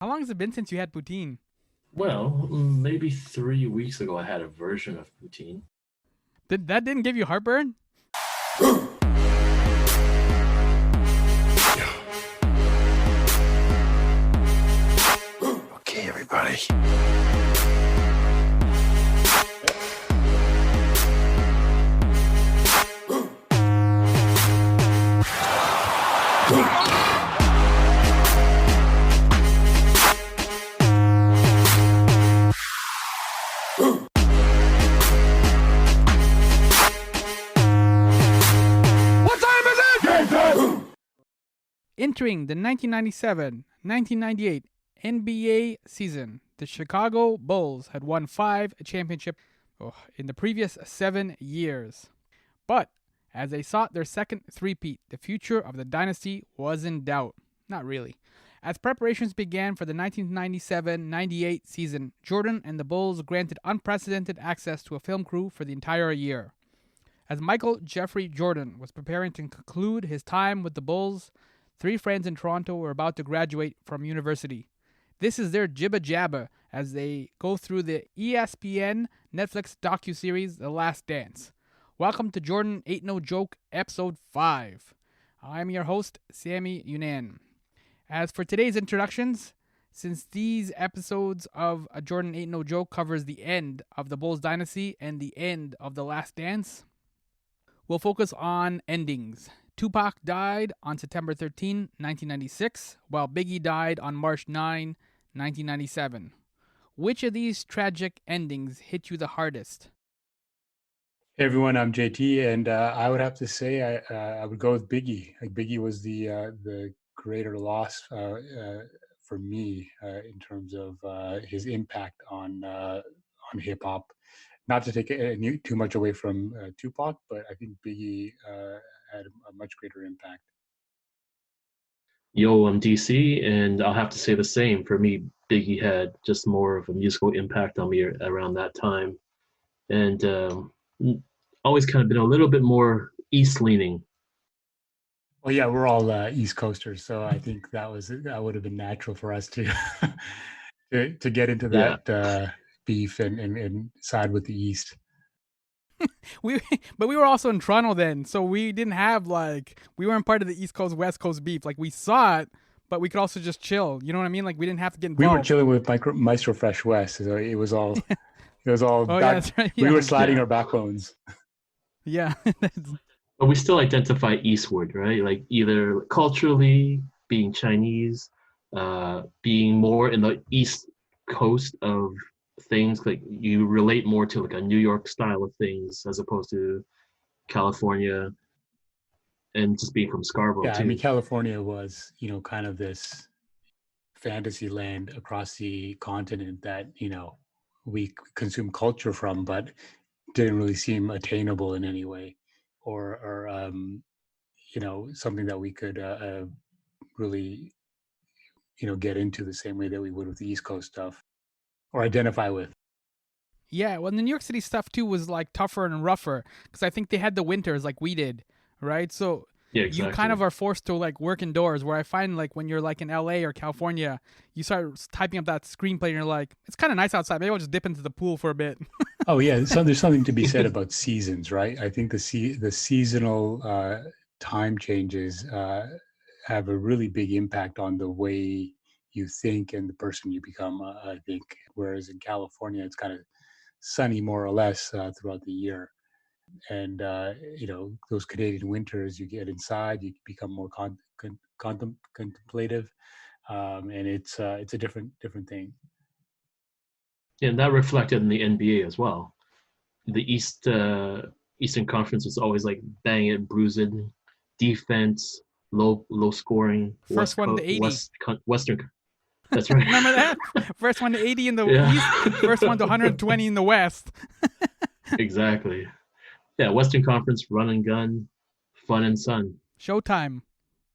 How long has it been since you had poutine? Well, maybe 3 weeks ago, I had a version of poutine. Didn't give you heartburn? Okay, everybody. What time is it? Game time! Entering the 1997-1998 NBA season, the Chicago Bulls had won 5 championships in the previous 7 years. But as they sought their second three-peat, the future of the dynasty was in doubt. Not really. As preparations began for the 1997-98 season, Jordan and the Bulls granted unprecedented access to a film crew for the entire year. As Michael Jeffrey Jordan was preparing to conclude his time with the Bulls, 3 friends in Toronto were about to graduate from university. This is their jibba jabba as they go through the ESPN Netflix docu-series The Last Dance. Welcome to Jordan Ain't No Joke, Episode 5. I'm your host, Sammy Younan. As for today's introductions, since these episodes of A Jordan Ain't No Joke covers the end of the Bulls dynasty and the end of The Last Dance, we'll focus on endings. Tupac died on September 13, 1996, while Biggie died on March 9, 1997. Which of these tragic endings hit you the hardest? Hey everyone, I'm JT, and I would have to say I would go with Biggie. Like Biggie was the greater loss for me in terms of his impact on hip hop. Not to take too much away from Tupac, but I think Biggie had a much greater impact. Yo, I'm DC, and I'll have to say the same. For me, Biggie had just more of a musical impact on me around that time, and always kind of been a little bit more East leaning. Well, yeah, we're all East Coasters, so I think that would have been natural for us to to get into Yeah, that beef and side with the East. But we were also in Toronto then, so we didn't have we weren't part of the East Coast West Coast beef. Like we saw it, but we could also just chill. You know what I mean? Like we didn't have to get We were involved. chilling with Maestro Fresh West, so it was all Oh yeah, back. that's right. We were Yeah, sliding yeah. our backbones. yeah. But we still identify eastward, right? Like either culturally being Chinese, being more in the east coast of things. Like you relate more to like a New York style of things as opposed to California, and just being from Scarborough Yeah, I mean too. California was kind of this fantasy land across the continent that we consume culture from, but didn't really seem attainable in any way, or something that we could really get into the same way that we would with the East Coast stuff or identify with. Yeah, well, the New York City stuff too was like tougher and rougher because I think they had the winters like we did, right? So Yeah, you kind of exactly. are forced to like work indoors. Where I find like when you're like in LA or California, you start typing up that screenplay and you're like, it's kind of nice outside. Maybe I'll just dip into the pool for a bit. Oh yeah, there's something to be Yeah. said about seasons, right? I think the seasonal time changes have a really big impact on the way you think and the person you become. I think, whereas in California, it's kind of sunny more or less throughout the year, and those Canadian winters, you get inside, you become more contemplative, and it's a different thing. And that reflected in the NBA as well. The Eastern Conference was always like bang it, bruise it, defense, low scoring. First one to 80. Western. That's right. Remember that? First one to 80 in the Yeah, East, first one to 120 in the West. exactly. Yeah, Western Conference, run and gun, fun and sun. Showtime.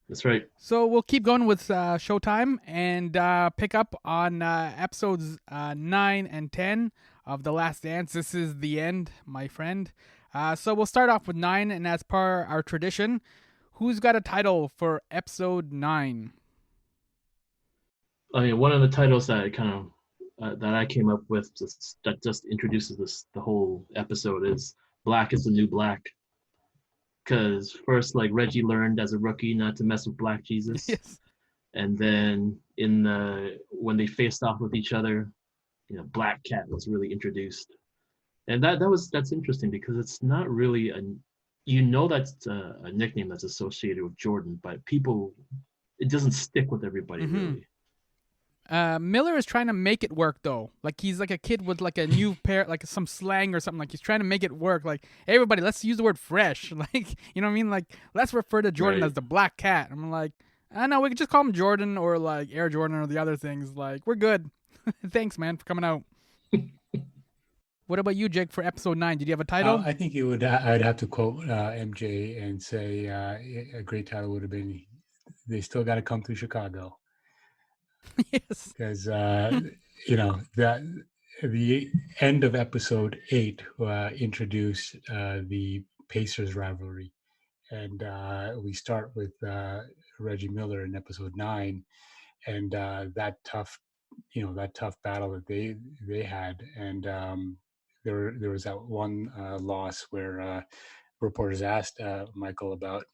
That's right. So we'll keep going with Showtime and pick up on episodes 9 and 10 of The Last Dance. This is the end, my friend. So we'll start off with 9, and as per our tradition, who's got a title for episode 9? I mean, one of the titles that I that I came up with that just introduces the whole episode is "Black is the New Black." Because first, like Reggie learned as a rookie not to mess with Black Jesus, Yes. and then when they faced off with each other, Black Cat was really introduced, and that's interesting because it's not really that's a nickname that's associated with Jordan, but it doesn't stick with everybody really. Miller is trying to make it work though. Like he's like a kid with like a new pair, like some slang or something. Like he's trying to make it work. Like everybody, let's use the word fresh. Like you know what I mean? Like let's refer to Jordan Right. as the Black Cat. I'm like, I know we could just call him Jordan or like Air Jordan or the other things. Like we're good. Thanks, man, for coming out. What about you, Jake? For episode 9, did you have a title? I think it would. I'd have to quote MJ and say a great title would have been "They Still Got to Come Through Chicago," Yes. because that the end of episode 8 introduced the Pacers rivalry, and we start with Reggie Miller in episode 9, and that tough battle that they had, and there was that one loss where reporters asked Michael about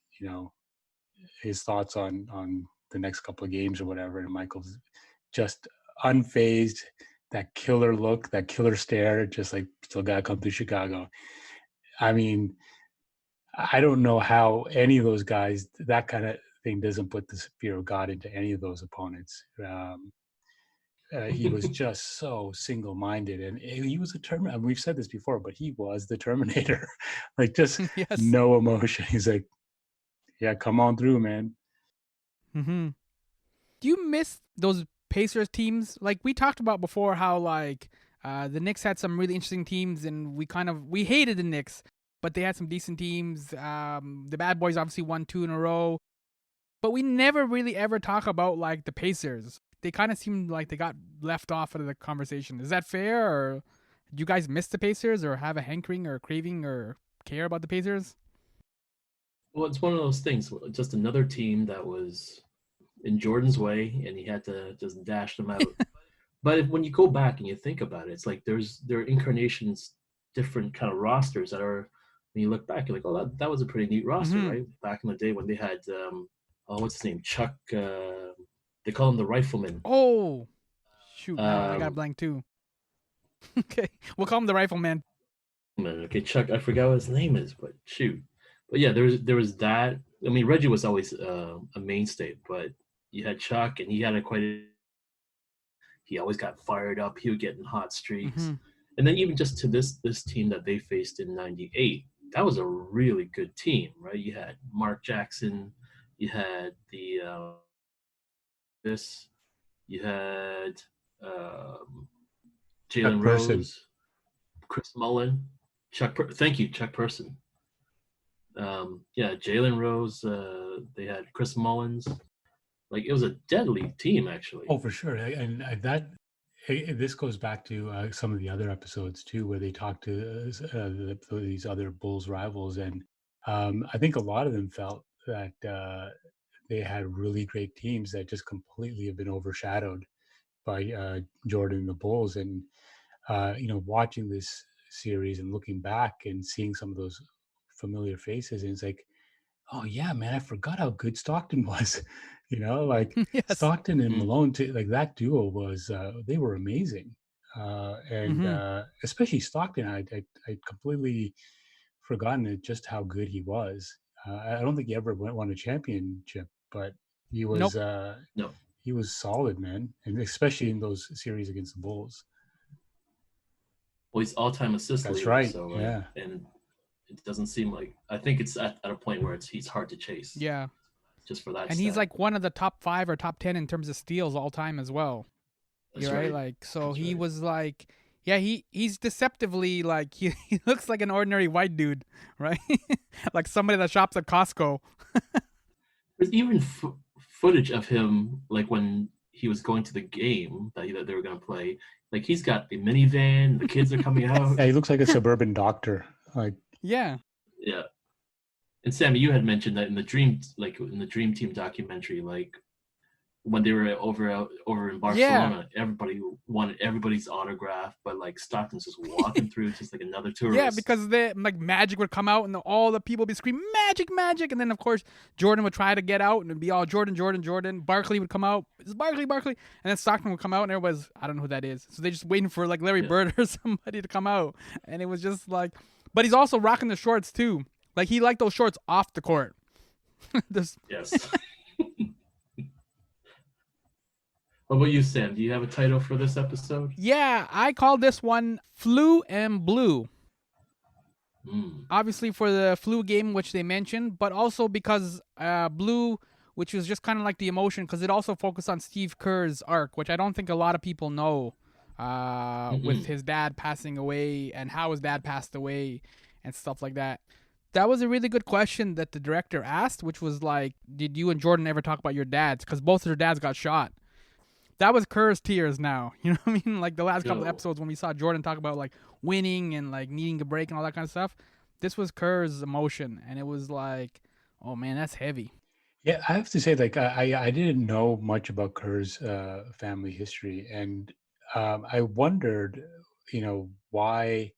his thoughts on the next couple of games or whatever, and Michael's just unfazed, that killer look, that killer stare, just like still gotta come to Chicago. I mean, I don't know how any of those guys, that kind of thing doesn't put the fear of God into any of those opponents. He was just so single-minded, and he was a Terminator. We've said this before, but he was the Terminator. Like just Yes. no emotion. He's like, yeah, come on through, man. Mm-hmm. Do you miss those Pacers teams? Like we talked about before, how like the Knicks had some really interesting teams, and we hated the Knicks, but they had some decent teams. The Bad Boys obviously won 2 in a row, but we never really ever talk about like the Pacers. They kind of seem like they got left off of the conversation. Is that fair, or do you guys miss the Pacers, or have a hankering or craving or care about the Pacers? Well, it's one of those things. Just another team that was in Jordan's way, and he had to just dash them out. But when you go back and you think about it, it's like there are incarnations, different kind of rosters that are. When you look back, you're like, oh, that was a pretty neat roster, right? Back in the day when they had, what's his name, Chuck. They call him the Rifleman. Oh, shoot! I got a blank too. Okay, we'll call him the Rifleman. Okay, Chuck. I forgot what his name is, but shoot. But yeah, there was that. I mean, Reggie was always a mainstay, but you had Chuck, and he had he always got fired up. He would get in hot streaks, and then even just to this team that they faced in '98, that was a really good team, right? You had Mark Jackson, you had you had Jalen Rose, Chris Mullin, thank you, Chuck Person. Jalen Rose. They had Chris Mullins. Like it was a deadly team, actually. Oh, for sure, and this goes back to some of the other episodes too, where they talk to these other Bulls rivals, and I think a lot of them felt that they had really great teams that just completely have been overshadowed by Jordan and the Bulls, and watching this series and looking back and seeing some of those familiar faces, and it's like, oh yeah, man, I forgot how good Stockton was. Like Yes. Stockton and Malone too, like that duo was they were amazing. And especially Stockton, I'd completely forgotten just how good he was. I don't think he ever won a championship, but he was No. He was solid, man, and especially in those series against the Bulls. Well, he's all-time assist leader. That's right. So, yeah. And it doesn't seem like, I think it's at a point where he's hard to chase. Yeah. Just for that. And he's like one of the top 5 or top 10 in terms of steals all time as well. That's right. right. Like, so That's he right. was like, yeah, he's deceptively like, he looks like an ordinary white dude, right? Like somebody that shops at Costco. There's even footage of him, like when he was going to the game that they were going to play. Like he's got the minivan, the kids are coming out. Yeah, he looks like a suburban doctor. Like, yeah. Yeah. And Sammy, you had mentioned that in the Dream Team documentary, like when they were over in Barcelona, everybody wanted everybody's autograph, but like Stockton's just walking through just like another tourist. Yeah, because like Magic would come out and all the people would be screaming Magic, Magic, and then of course Jordan would try to get out and it'd be all Jordan, Jordan, Jordan. Barkley would come out, it's Barkley, Barkley, and then Stockton would come out and everybody's, I don't know who that is. So they just waiting for like Larry Bird or somebody to come out, and it was just like, but he's also rocking the shorts too. Like he liked those shorts off the court. Yes. What about you, Sam? Do you have a title for this episode? Yeah, I called this one Flu and Blue. Obviously for the flu game, which they mentioned, but also because Blue, which was just kind of like the emotion, because it also focused on Steve Kerr's arc, which I don't think a lot of people know, with his dad passing away and how his dad passed away and stuff like that. That was a really good question that the director asked, which was like, did you and Jordan ever talk about your dads? Because both of their dads got shot. That was Kerr's tears now. You know what I mean? Like the last couple of episodes when we saw Jordan talk about like winning and like needing a break and all that kind of stuff. This was Kerr's emotion. And it was like, oh man, that's heavy. Yeah, I have to say, like, I didn't know much about Kerr's family history. And I wondered, why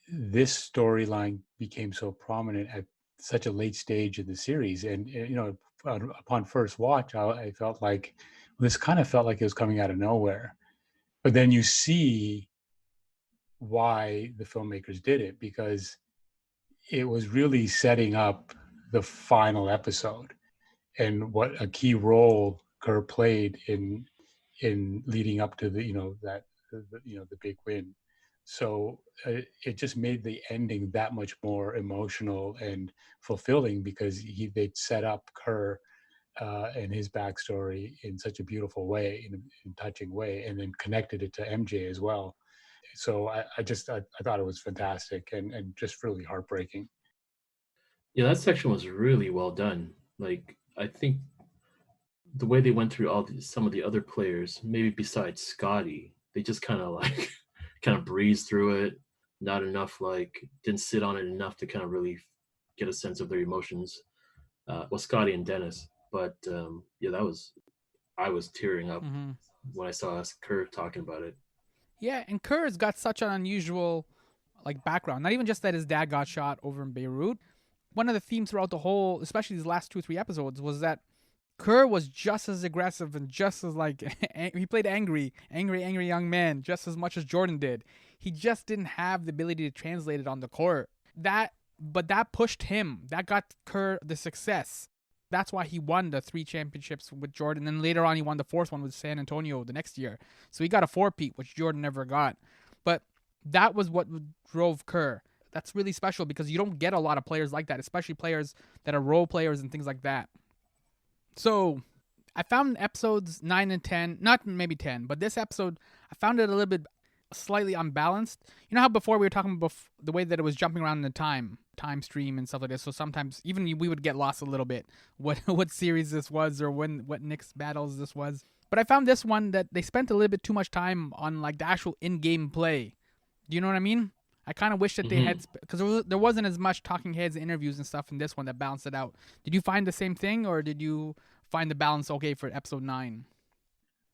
this storyline became so prominent at such a late stage in the series. And, upon first watch, I felt like this kind of felt like it was coming out of nowhere. But then you see why the filmmakers did it, because it was really setting up the final episode and what a key role Kerr played in leading up to the big win. So it just made the ending that much more emotional and fulfilling, because they'd set up Kerr and his backstory in such a beautiful way, in a touching way, and then connected it to MJ as well. So I thought it was fantastic and just really heartbreaking. Yeah, that section was really well done. Like, I think the way they went through some of the other players, maybe besides Scotty, they just kind of like kind of breezed through it. Not enough, like, didn't sit on it enough to kind of really get a sense of their emotions. Well, Scotty and Dennis, but yeah, I was tearing up when I saw Kerr talking about it. Yeah, and Kerr's got such an unusual like background. Not even just that his dad got shot over in Beirut. One of the themes throughout the whole, especially these last 2 or 3 episodes, was that Kerr was just as aggressive and just as like he played angry young man just as much as Jordan did. He just didn't have the ability to translate it on the court. But that pushed him. That got Kerr the success. That's why he won the 3 championships with Jordan. And then later on, he won the 4th one with San Antonio the next year. So he got a 4-peat, which Jordan never got. But that was what drove Kerr. That's really special because you don't get a lot of players like that, especially players that are role players and things like that. So I found episodes 9 and 10, not maybe 10, but this episode, I found it a little bit slightly unbalanced. You know how before we were talking about the way that it was jumping around in the time stream and stuff like this. So sometimes even we would get lost a little bit what series this was or what Knicks battles this was. But I found this one that they spent a little bit too much time on like the actual in-game play. Do you know what I mean? I kind of wish that they had, because there wasn't as much talking heads and interviews and stuff in this one that balanced it out. Did you find the same thing, or did you find the balance okay for episode 9?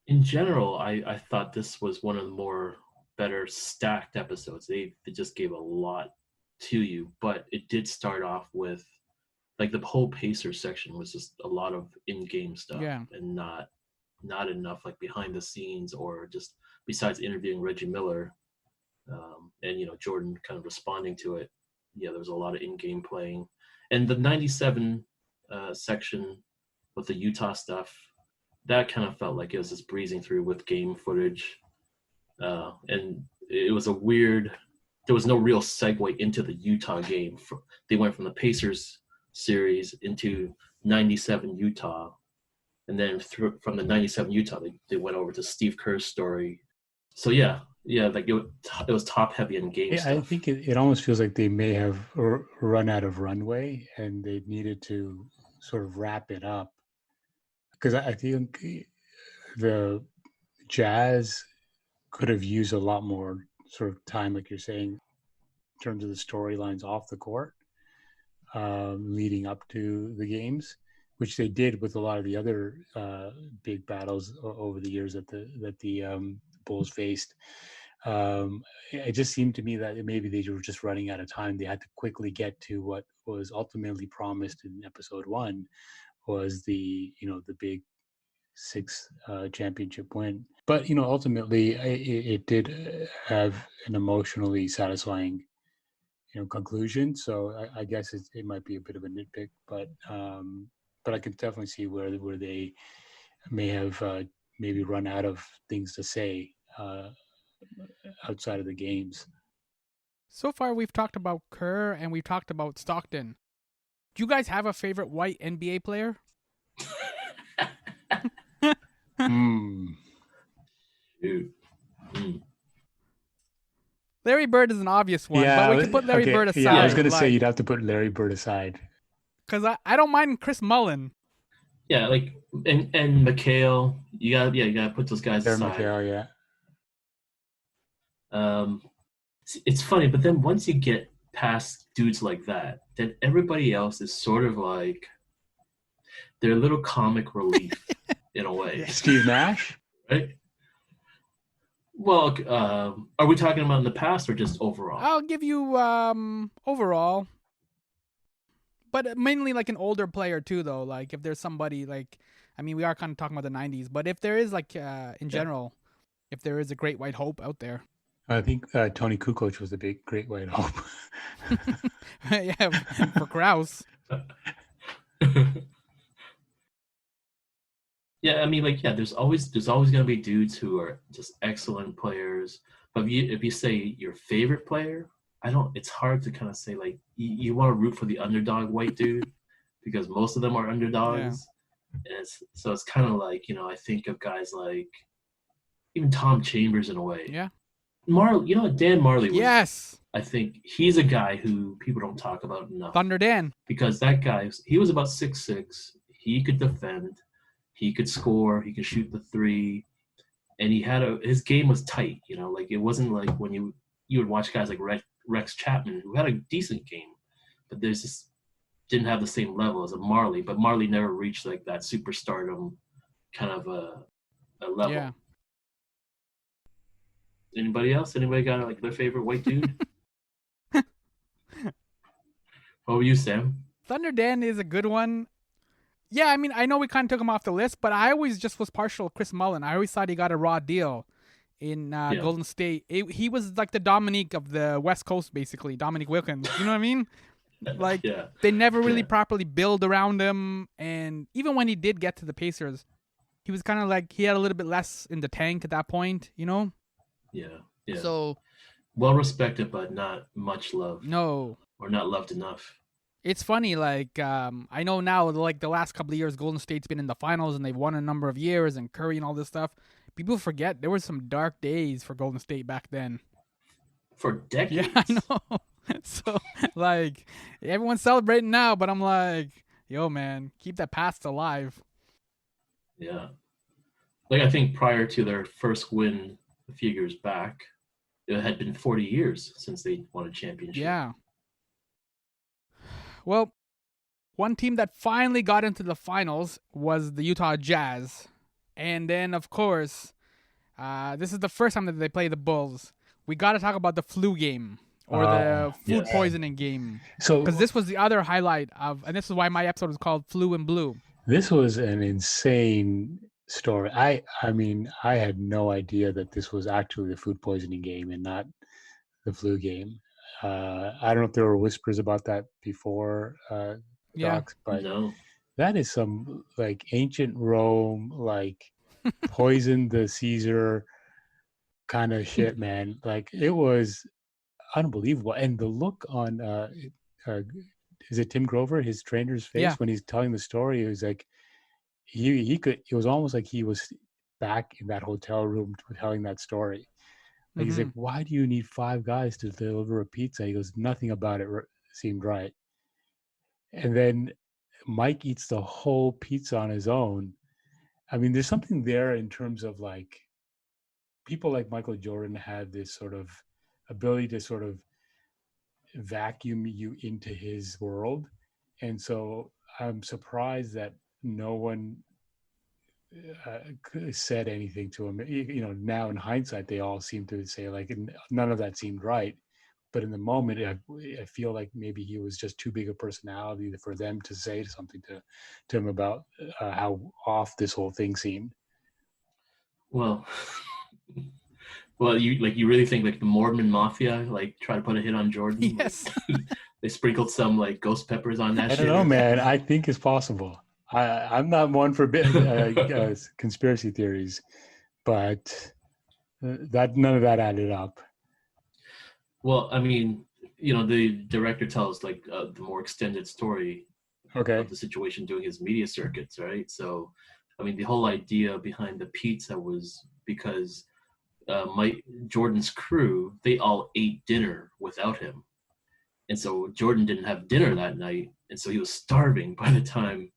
In general, I thought this was one of the more better stacked episodes. They just gave a lot to you, but it did start off with like the whole Pacers section was just a lot of in-game stuff, and not enough like behind the scenes, or just besides interviewing Reggie Miller. And Jordan kind of responding to it. Yeah, there was a lot of in-game playing, and the '97 section with the Utah stuff, that kind of felt like it was just breezing through with game footage, and it was a weird. There was no real segue into the Utah game. They went from the Pacers series into '97 Utah, and then from the '97 Utah, they went over to Steve Kerr's story. So yeah, like it was top heavy in game stuff. I think it almost feels like they may have run out of runway and they needed to sort of wrap it up, because I think the Jazz could have used a lot more sort of time, like you're saying, in terms of the storylines off the court, leading up to the games. which they did with a lot of the other big battles over the years that the Bulls faced. It just seemed to me that maybe they were just running out of time. They had to quickly get to what was ultimately promised in episode 1, was the big sixth championship win. But ultimately, it did have an emotionally satisfying conclusion. So I guess it might be a bit of a nitpick, but I can definitely see where they may have maybe run out of things to say outside of the games. So far, we've talked about Kerr and we've talked about Stockton. Do you guys have a favorite white NBA player? Dude. Mm. Larry Bird is an obvious one, but we can put Larry Bird aside. Yeah, I was going to say you'd have to put Larry Bird aside. Because I don't mind Chris Mullin. Yeah, like and McHale, you gotta put those guys aside. McHale, yeah. It's funny, but then once you get past dudes like that, then everybody else is sort of like they're a little comic relief in a way. Steve Nash, right? Well, are we talking about in the past or just overall? I'll give you overall. But mainly like an older player too, though. Like if there's somebody like, I mean, we are kind of talking about the 90s, but if there is like, in general, if there is a great white hope out there. I think Tony Kukoc was the big great white hope. Yeah, for Krause. Yeah, I mean, like, yeah, there's always gonna be dudes who are just excellent players. But if you say your favorite player, it's hard to kind of say like you want to root for the underdog white dude because most of them are underdogs. Yeah. And so it's kind of like, I think of guys like even Tom Chambers in a way. Yeah. Dan Marley was, yes. I think he's a guy who people don't talk about enough. Thunder Dan. Because that guy, he was about 6'6". He could defend. He could score. He could shoot the three. And his game was tight, like it wasn't like when you would watch guys like Rex Chapman who had a decent game, but there's just didn't have the same level as a Marley. But Marley never reached like that superstardom kind of a level. Yeah. Anybody else? Anybody got like their favorite white dude? What were you, Sam? Thunder Dan is a good one. Yeah, I mean, I know we kind of took him off the list, but I always just was partial to Chris Mullin. I always thought he got a raw deal in Golden State. He was like the Dominique of the West Coast, basically. Dominique Wilkins. You know what I mean? Like, they never really properly build around him. And even when he did get to the Pacers, he was kind of like, he had a little bit less in the tank at that point, Yeah. So, well respected, but not much love. No. Or not loved enough. It's funny, like, I know now, like, the last couple of years, Golden State's been in the finals, and they've won a number of years, and Curry and all this stuff. People forget there were some dark days for Golden State back then. For decades. Yeah, I know. So, like, everyone's celebrating now, but I'm like, yo, man, keep that past alive. Yeah. Like, I think prior to their first win a few years back, it had been 40 years since they won a championship. Yeah. Well, one team that finally got into the finals was the Utah Jazz. And then, of course, this is the first time that they play the Bulls. We got to talk about the flu game or the food poisoning game. So, because this was the other highlight of, and this is why my episode was called Flu and Blue. This was an insane story. I mean, I had no idea that this was actually the food poisoning game and not the flu game. I don't know if there were whispers about that before docs, but that is some like ancient Rome, like poison the Caesar kind of shit, man. Like it was unbelievable. And the look on, is it Tim Grover, his trainer's face when he's telling the story? It was like, it was almost like he was back in that hotel room telling that story. Like he's like, why do you need 5 guys to deliver a pizza? He goes, nothing about it seemed right. And then Mike eats the whole pizza on his own. I mean, there's something there in terms of like people like Michael Jordan had this sort of ability to sort of vacuum you into his world. And so I'm surprised that no one said anything to him. You know, now in hindsight, they all seem to say like none of that seemed right. But in the moment, I feel like maybe he was just too big a personality for them to say something to him about how off this whole thing seemed. Well, you really think like the Mormon Mafia like try to put a hit on Jordan? Yes. Like, they sprinkled some like ghost peppers on that I shit. don't know, man. I think it's possible. I'm not one for conspiracy theories, but that none of that added up. Well, I mean, you know, the director tells like the more extended story Okay. of the situation doing his media circuits, right? So, I mean, the whole idea behind the pizza was because Mike Jordan's crew, they all ate dinner without him. And so Jordan didn't have dinner that night. And so he was starving by the time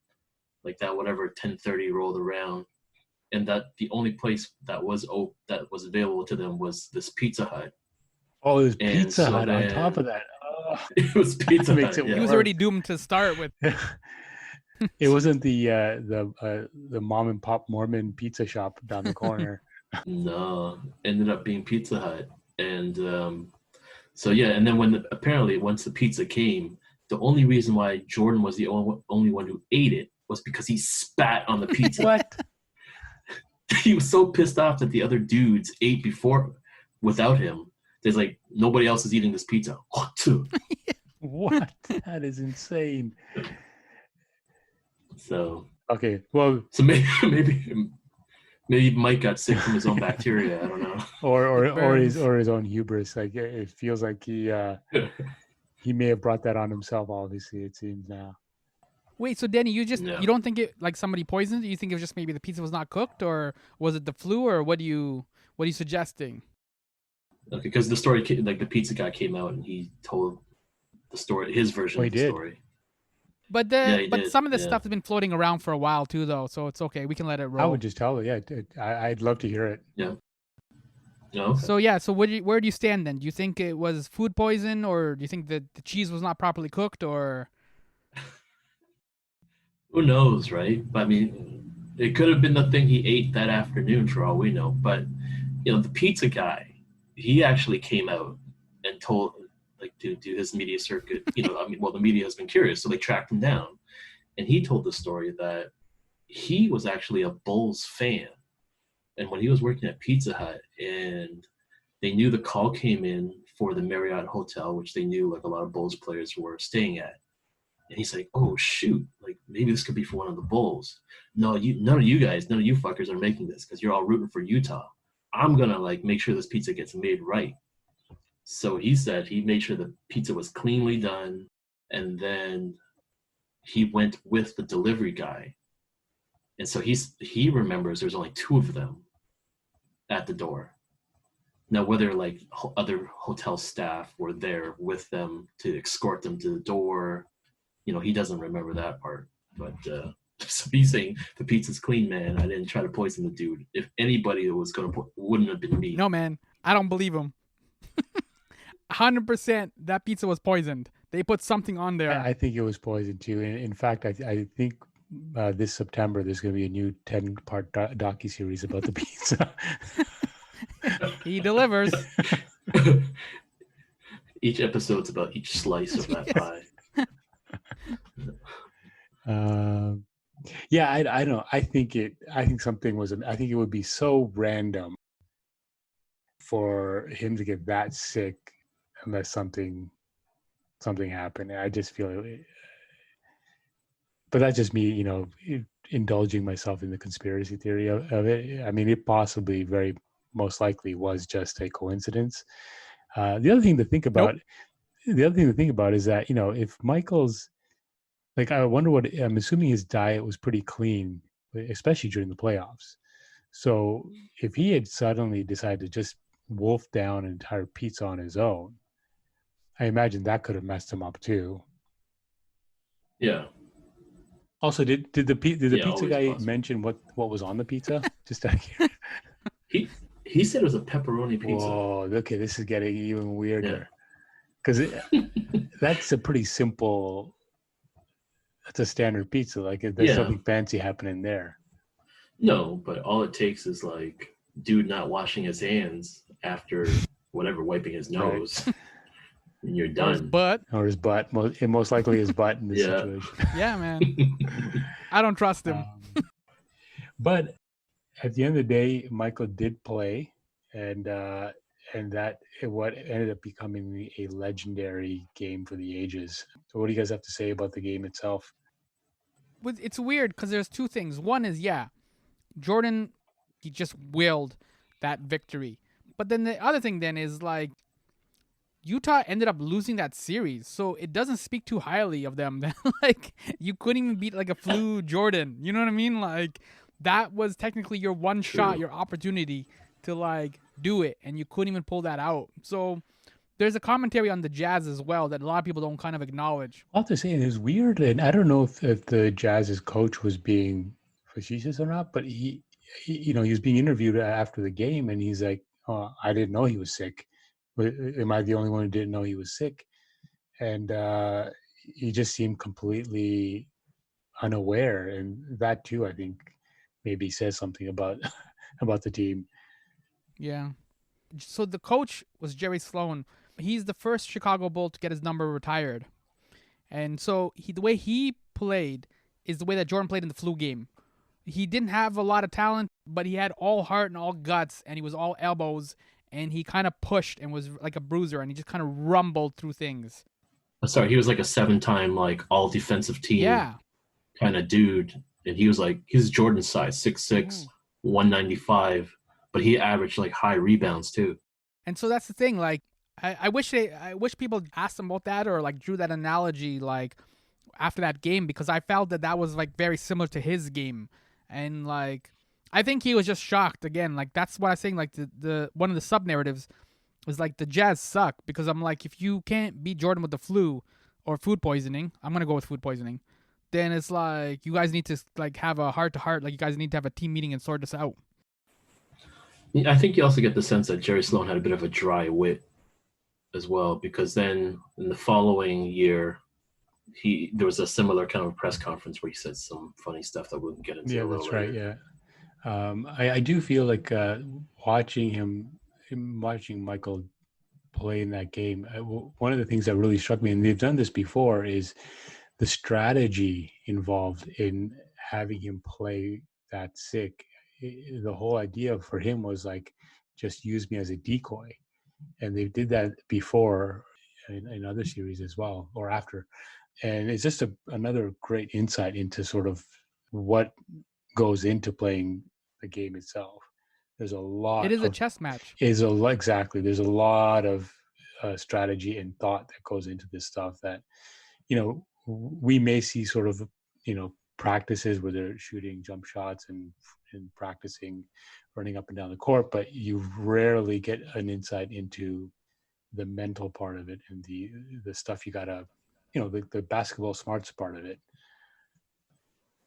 like that, whatever 10:30 rolled around. And that the only place that was available to them was this Pizza Hut. Oh, it was And Pizza so Hut on then- top of that. It was Pizza makes Hut. it yeah. He was already doomed to start with. It wasn't the mom and pop Mormon pizza shop down the corner. No, ended up being Pizza Hut. And so yeah, and then apparently once the pizza came, the only reason why Jordan was the only one who ate it was because he spat on the pizza. What? He was so pissed off that the other dudes ate before without him. There's like nobody else is eating this pizza. What? That is insane. So Okay, well, so maybe Mike got sick from his own bacteria. I don't know. or his own hubris. Like it feels like he may have brought that on himself. Obviously, it seems now. Wait, so Denny, you No. you don't think it like somebody poisoned it? You think it was just maybe the pizza was not cooked, or was it the flu, or what are you suggesting? Okay, because the story, like the pizza guy came out and he told the story, his version Oh, he of the did? story. But he but did, some of this yeah. stuff has been floating around for a while too, though, so it's okay. We can let it roll. I would just tell it. Yeah, I'd love to hear it. Yeah. No. Okay. So yeah, so where do you stand then? Do you think it was food poison, or do you think that the cheese was not properly cooked, or? Who knows, right? But I mean, it could have been the thing he ate that afternoon for all we know. But you know, the pizza guy, he actually came out and told, like, to do his media circuit. You know, I mean, well, the media has been curious, so they tracked him down, and he told the story that he was actually a Bulls fan, and when he was working at Pizza Hut, and they knew the call came in for the Marriott Hotel, which they knew like a lot of Bulls players were staying at. And he's like, oh, shoot, like maybe this could be for one of the Bulls. No, none of you fuckers are making this because you're all rooting for Utah. I'm going to like make sure this pizza gets made right. So he said he made sure the pizza was cleanly done. And then he went with the delivery guy. And so he remembers there's only two of them at the door. Now, whether like other hotel staff were there with them to escort them to the door, you know, he doesn't remember that part. But so he's saying the pizza's clean, man. I didn't try to poison the dude. If anybody was going to, wouldn't have been me. No, man, I don't believe him. 100% that pizza was poisoned. They put something on there. I think it was poison too. In fact, I think this September there's going to be a new 10-part docu-series about the pizza. He delivers. Each episode's about each slice of that pie. Yeah, I don't know. I think something was. I think it would be so random for him to get that sick unless something happened. I just feel, but that's just me, you know, indulging myself in the conspiracy theory of it. I mean, it possibly, very most likely, was just a coincidence. The other thing to think about. Nope. The other thing to think about is that, you know, if Michael's, like, I wonder what, I'm assuming his diet was pretty clean, especially during the playoffs. So if he had suddenly decided to just wolf down an entire pizza on his own, I imagine that could have messed him up too. Yeah. Also, did the pizza always guy possible. mention what was on the pizza? Just out here. He said it was a pepperoni pizza. Whoa, okay, this is getting even weirder. Because that's a pretty simple It's a standard pizza. Like there's something fancy happening there. No, but all it takes is like dude not washing his hands after whatever, wiping his nose, and you're done. Or his butt. Or his butt. Most likely his butt in this situation. Yeah, man. I don't trust him. But at the end of the day, Michael did play, and that what ended up becoming a legendary game for the ages. So what do you guys have to say about the game itself? It's weird because there's two things. One is, Jordan, he just willed that victory. But then the other thing then is like Utah ended up losing that series, so it doesn't speak too highly of them. Like you couldn't even beat like a flu Jordan. You know what I mean? Like that was technically your one shot, your opportunity to like do it, and you couldn't even pull that out. So there's a commentary on the Jazz as well that a lot of people don't kind of acknowledge. I'll have to say it is weird, and I don't know if the Jazz's coach was being facetious or not, but he was being interviewed after the game, and he's like, "Oh, I didn't know he was sick. Am I the only one who didn't know he was sick?" And he just seemed completely unaware, and that too, I think, maybe says something about the team. Yeah. So the coach was Jerry Sloan. He's the first Chicago Bull to get his number retired. And so the way he played is the way that Jordan played in the flu game. He didn't have a lot of talent, but he had all heart and all guts, and he was all elbows, and he kind of pushed and was like a bruiser, and he just kind of rumbled through things. Sorry, he was like a 7-time like all defensive team kind of dude, and he was Jordan's size, 6'6", 195, but he averaged like high rebounds too. And so that's the thing. Like, I wish people asked him about that or like drew that analogy like after that game, because I felt that was like very similar to his game, and like I think he was just shocked again. Like that's what I'm saying. Like the one of the sub narratives was like the Jazz suck, because I'm like, if you can't beat Jordan with the flu or food poisoning, I'm gonna go with food poisoning. Then it's like you guys need to like have a heart to heart. Like you guys need to have a team meeting and sort this out. I think you also get the sense that Jerry Sloan had a bit of a dry wit as well, because then in the following year, there was a similar kind of press conference where he said some funny stuff that we'll get into. Yeah, that's right. Yeah, I do feel like watching Michael play in that game. One of the things that really struck me, and they've done this before, is the strategy involved in having him play that sick. The whole idea for him was like, just use me as a decoy. And they did that before in other series as well, or after. And it's just another great insight into sort of what goes into playing the game itself. There's a lot. It is a chess match. Exactly. There's a lot of strategy and thought that goes into this stuff that, we may see sort of, practices where they're shooting jump shots and practicing running up and down the court, but you rarely get an insight into the mental part of it and the stuff you gotta, the basketball smarts part of it.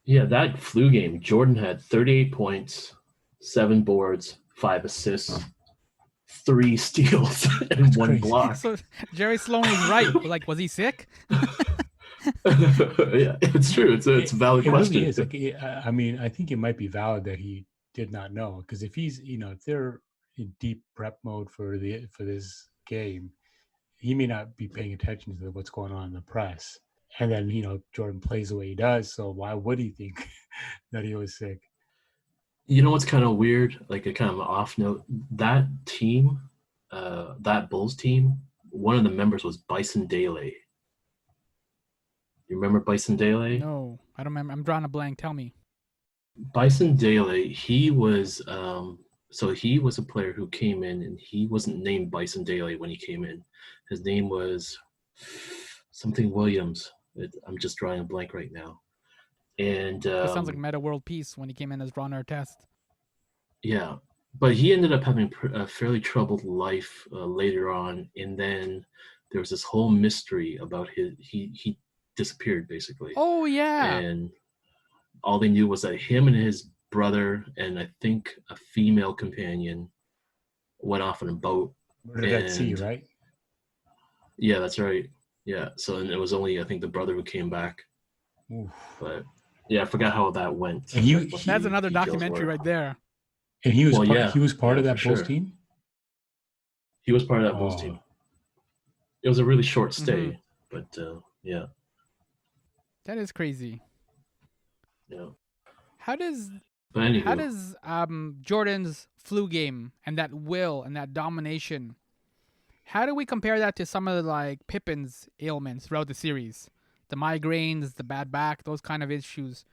Yeah, that flu game, Jordan had 38 points, 7 boards, 5 assists, 3 steals, and That's 1 crazy. block. So Jerry Sloan is right. Like, was he sick? Yeah, it's true. It's a valid question. Really is. Like, I mean, I think it might be valid that he did not know, because if he's, if they're in deep prep mode for this game, he may not be paying attention to what's going on in the press. And then, Jordan plays the way he does, so why would he think that he was sick? You know what's kind of weird? Like a kind of off note, that team, that Bulls team, one of the members was Bison Dele. You remember Bison Dele? No, I don't remember. I'm drawing a blank. Tell me. Bison Dele, he was he was a player who came in, and he wasn't named Bison Dele when he came in. His name was something Williams. I'm just drawing a blank right now. And That sounds like Meta World Peace when he came in as Ron Artest. Yeah, but he ended up having a fairly troubled life later on, and then there was this whole mystery about he disappeared basically. Oh yeah. And all they knew was that him and his brother and I think a female companion went off on a boat. At sea, right? Yeah, that's right. Yeah, so and it was only I think the brother who came back. Oof. But yeah, I forgot how that went. And he- like, what That's the another details documentary were. right there. And he was Well, part, yeah. he was part Yeah, of that for Bulls sure. team. He was part of that Bulls Oh. team. It was a really short Mm-hmm. stay, but yeah, That is crazy. yeah. How does But anywho, Jordan's flu game and that will and that domination? How do we compare that to some of the like Pippen's ailments throughout the series? The migraines, the bad back, those kind of issues.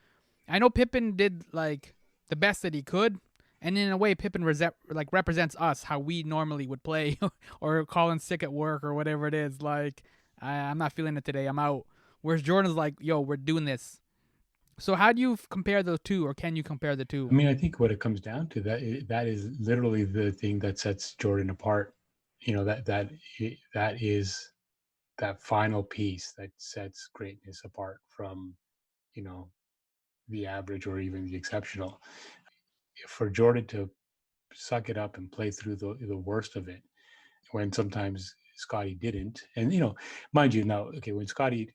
I know Pippen did like the best that he could, and in a way, Pippen represents us how we normally would play, or calling sick at work or whatever it is. Like, I'm not feeling it today, I'm out. Whereas Jordan's like, yo, we're doing this. So how do you compare those two, or can you compare the two? I mean, I think what it comes down to that is literally the thing that sets Jordan apart. You know, that is that final piece that sets greatness apart from, you know, the average or even the exceptional. For Jordan to suck it up and play through the worst of it, when sometimes Scotty didn't. And, you know, mind you, now, okay, when Scotty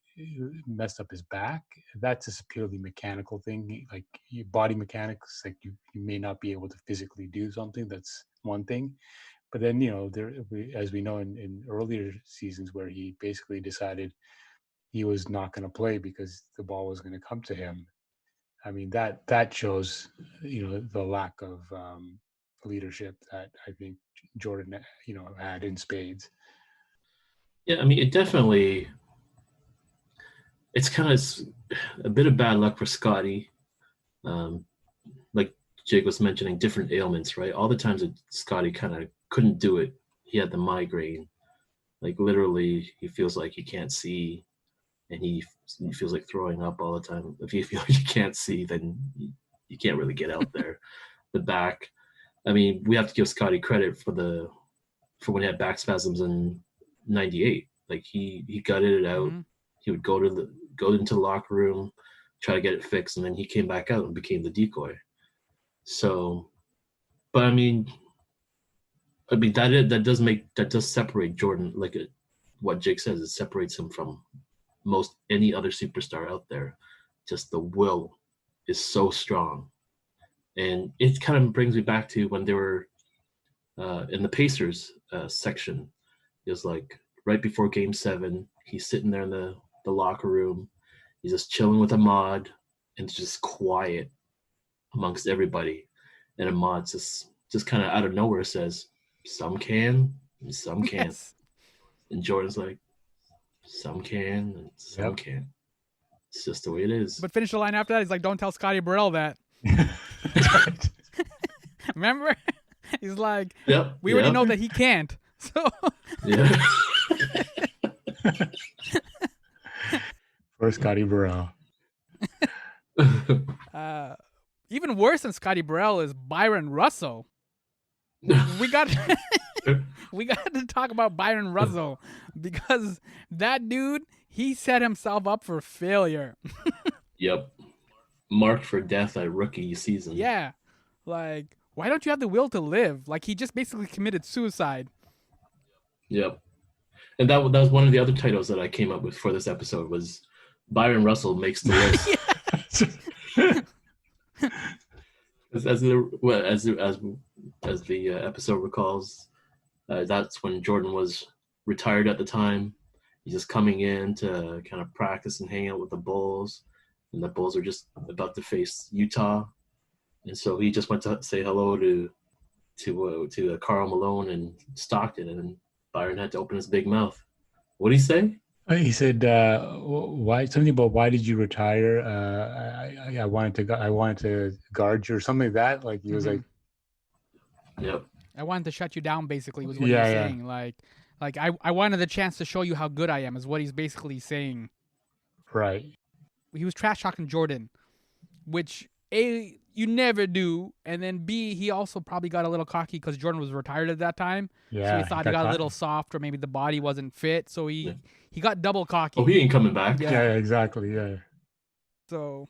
messed up his back, that's just a purely mechanical thing. Like your body mechanics, like you may not be able to physically do something. That's one thing. But then, you know, as we know in earlier seasons where he basically decided he was not going to play because the ball was going to come to him. I mean, that shows, you know, the lack of leadership that I think Jordan, you know, had in spades. yeah, I mean, it's kind of a bit of bad luck for Scotty. Like Jake was mentioning, different ailments, right? All the times that Scotty kind of couldn't do it, he had the migraine. Like literally, he feels like he can't see, and he feels like throwing up all the time. If you feel like you can't see, then you can't really get out there. The back, I mean, we have to give Scotty credit for when he had back spasms in '98. Like he gutted it out. Mhm. He would go into the locker room, try to get it fixed, and then he came back out and became the decoy. So, but I mean that does separate Jordan. Like what Jake says, it separates him from most any other superstar out there. Just the will is so strong, and it kind of brings me back to when they were in the Pacers section. It was like right before Game 7. He's sitting there in the locker room. He's just chilling with Ahmad, and it's just quiet amongst everybody. And Ahmad just kind of out of nowhere says, "Some can, and some can't." Yes. And Jordan's like, "Some can, and some Yep. can't." It's just the way it is. But finish the line after that. He's like, "Don't tell Scotty Burrell that." That's right. Remember? He's like, Yep. "We already know that he can't." So Yeah. For Scotty Burrell. even worse than Scotty Burrell is Byron Russell. We got we got to talk about Byron Russell because that dude, he set himself up for failure. Yep. Marked for death at rookie season. Yeah. Like, why don't you have the will to live? Like, he just basically committed suicide. Yep. And that was one of the other titles that I came up with for this episode was Byron Russell makes the list. as the episode recalls, that's when Jordan was retired at the time. He's just coming in to kind of practice and hang out with the Bulls, and the Bulls are just about to face Utah, and so he just went to say hello to Karl Malone and Stockton, and Byron had to open his big mouth. What did he say? He said, "Why? Something about why did you retire? I wanted to guard you or something like that." Like he was like, "Yep, I wanted to shut you down." Basically, was what Yeah, he was yeah. saying. Like I wanted the chance to show you how good I am. Is what he's basically saying. right. He was trash talking Jordan, which A, you never do, and then B, he also probably got a little cocky because Jordan was retired at that time. Yeah. So he thought he got a caught. little soft, or maybe the body wasn't fit. So he got double cocky. oh, he ain't coming back." Yeah. Yeah, exactly. Yeah. So,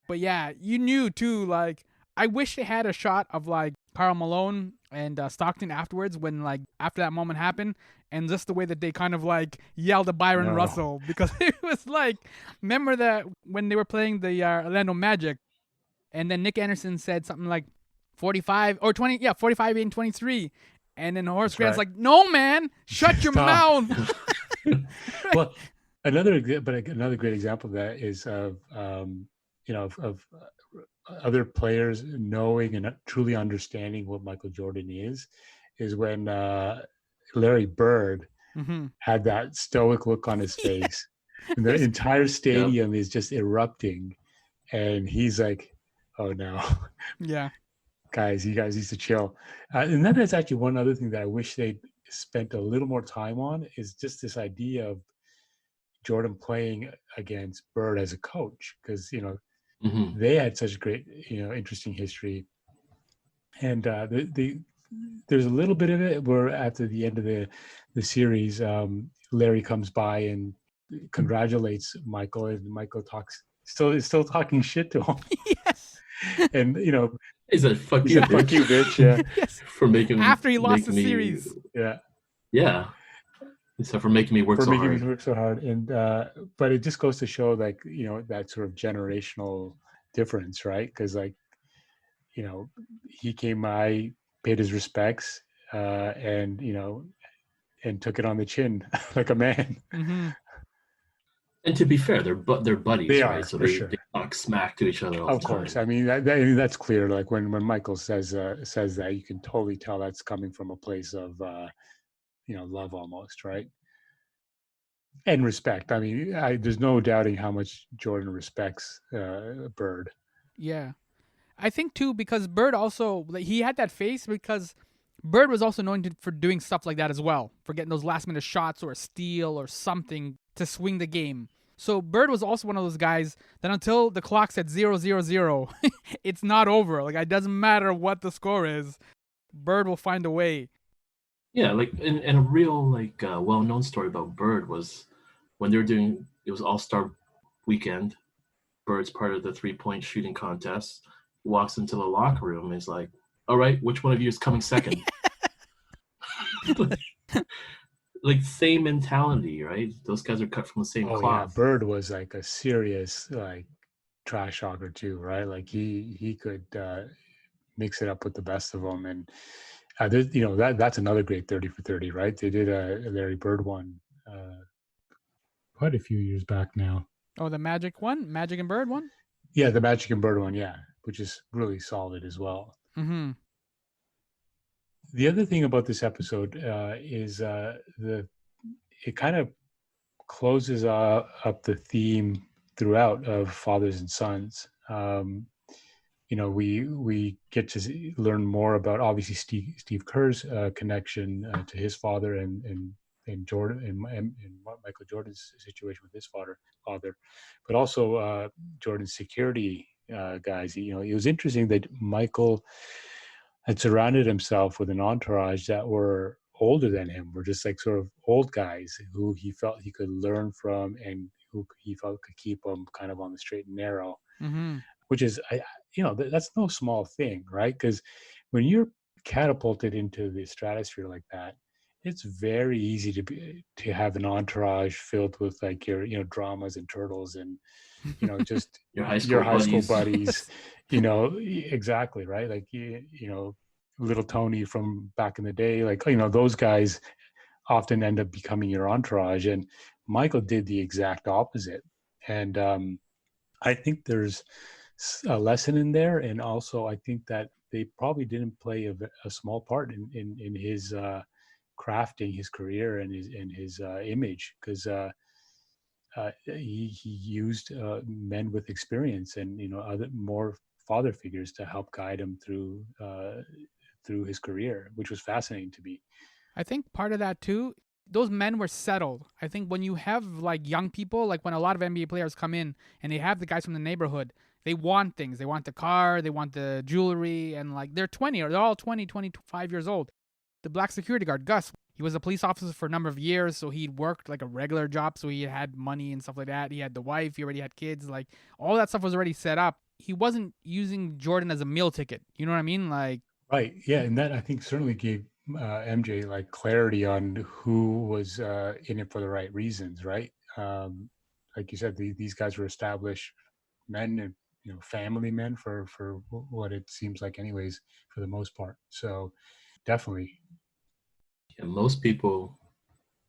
but yeah, you knew too. Like, I wish they had a shot of like Karl Malone and Stockton afterwards when like after that moment happened, and just the way that they kind of like yelled at Byron No. Russell because it was like, remember that when they were playing the Orlando Magic, and then Nick Anderson said something like 45 or 20, 45 and 23, and then Horace That's Grant's right. like, no man, shut your Stop. mouth. Well, another great example of that is of of other players knowing and truly understanding what Michael Jordan is when Larry Bird Mm-hmm. had that stoic look on his face, and the entire stadium is just erupting, and he's like, "Oh no, Yeah. guys, you guys need to chill." And that is actually one other thing that I wish they'd spent a little more time on, is just this idea of Jordan playing against Bird as a coach, because Mhm. they had such great interesting history, and there's a little bit of it where after the end of the series, Larry comes by and congratulates Michael, and Michael is still talking shit to him, Yes. and He said, "Fuck he you, said, "Fuck bitch," you, bitch." Yeah, Yes. for making After he lost the me. series. yeah. Yeah. He said, for making me work For so making hard. me work so hard, and but it just goes to show, like, that sort of generational difference, right? Because, like, he came by, paid his respects, and and took it on the chin like a man. Mm-hmm. And to be fair, they're buddies, They right? are, So for they sure. talk smack to each other all Of the course. time. I mean, that's clear. Like when Michael says that, you can totally tell that's coming from a place of love, almost, right? And respect. I mean, there's no doubting how much Jordan respects Bird. Yeah. I think too because Bird also like, he had that face because Bird was also known for doing stuff like that as well, for getting those last minute shots or a steal or something to swing the game. So Bird was also one of those guys that until the clock said 0-0-0, it's not over. Like it doesn't matter what the score is, Bird will find a way. Yeah, like and a real like well-known story about Bird was when they were doing it was All-Star weekend. Bird's part of the three-point shooting contest. Walks into the locker room and is like, "All right, which one of you is coming second?" Like same mentality, right? Those guys are cut from the same Oh yeah, cloth. Bird was like a serious like trash talker too, right? Like he could mix it up with the best of them, and that's another great 30 for 30, right? They did a Larry Bird one quite a few years back now. Oh, the Magic one? Magic and Bird one? Yeah, the Magic and Bird one, yeah, which is really solid as well. Mm-hmm. The other thing about this episode is it kind of closes up the theme throughout of fathers and sons. We get to learn more about obviously Steve Kerr's connection to his father and Jordan and Michael Jordan's situation with his father, but also Jordan's security guys. It was interesting that Michael had surrounded himself with an entourage that were older than him, were just like sort of old guys who he felt he could learn from and who he felt could keep him kind of on the straight and narrow, Mm-hmm. which is, that's no small thing, right? Because when you're catapulted into the stratosphere like that, it's very easy to have an entourage filled with like your dramas and turtles and just Your high school buddies. Exactly, right? Like little Tony from back in the day, like those guys often end up becoming your entourage, and Michael did the exact opposite. And I think there's a lesson in there, and also I think that they probably didn't play a small part in his crafting his career and his image, because he used men with experience and other more father figures to help guide him through his career, which was fascinating to me. I think part of that too, those men were settled. I think when you have like young people, like when a lot of NBA players come in and they have the guys from the neighborhood, they want things. They want the car, they want the jewelry, and like they're 20 or they're all 20, 25 years old. The black security guard, Gus, he was a police officer for a number of years, so he'd worked like a regular job, so he had money and stuff like that. He had the wife, he already had kids, like all that stuff was already set up. He wasn't using Jordan as a meal ticket. You know what I mean? Like Right. Yeah, and that I think certainly gave MJ like clarity on who was in it for the right reasons, right? Like you said, these guys were established men and family men for what it seems like, anyways, for the most part. So definitely. Yeah, most people,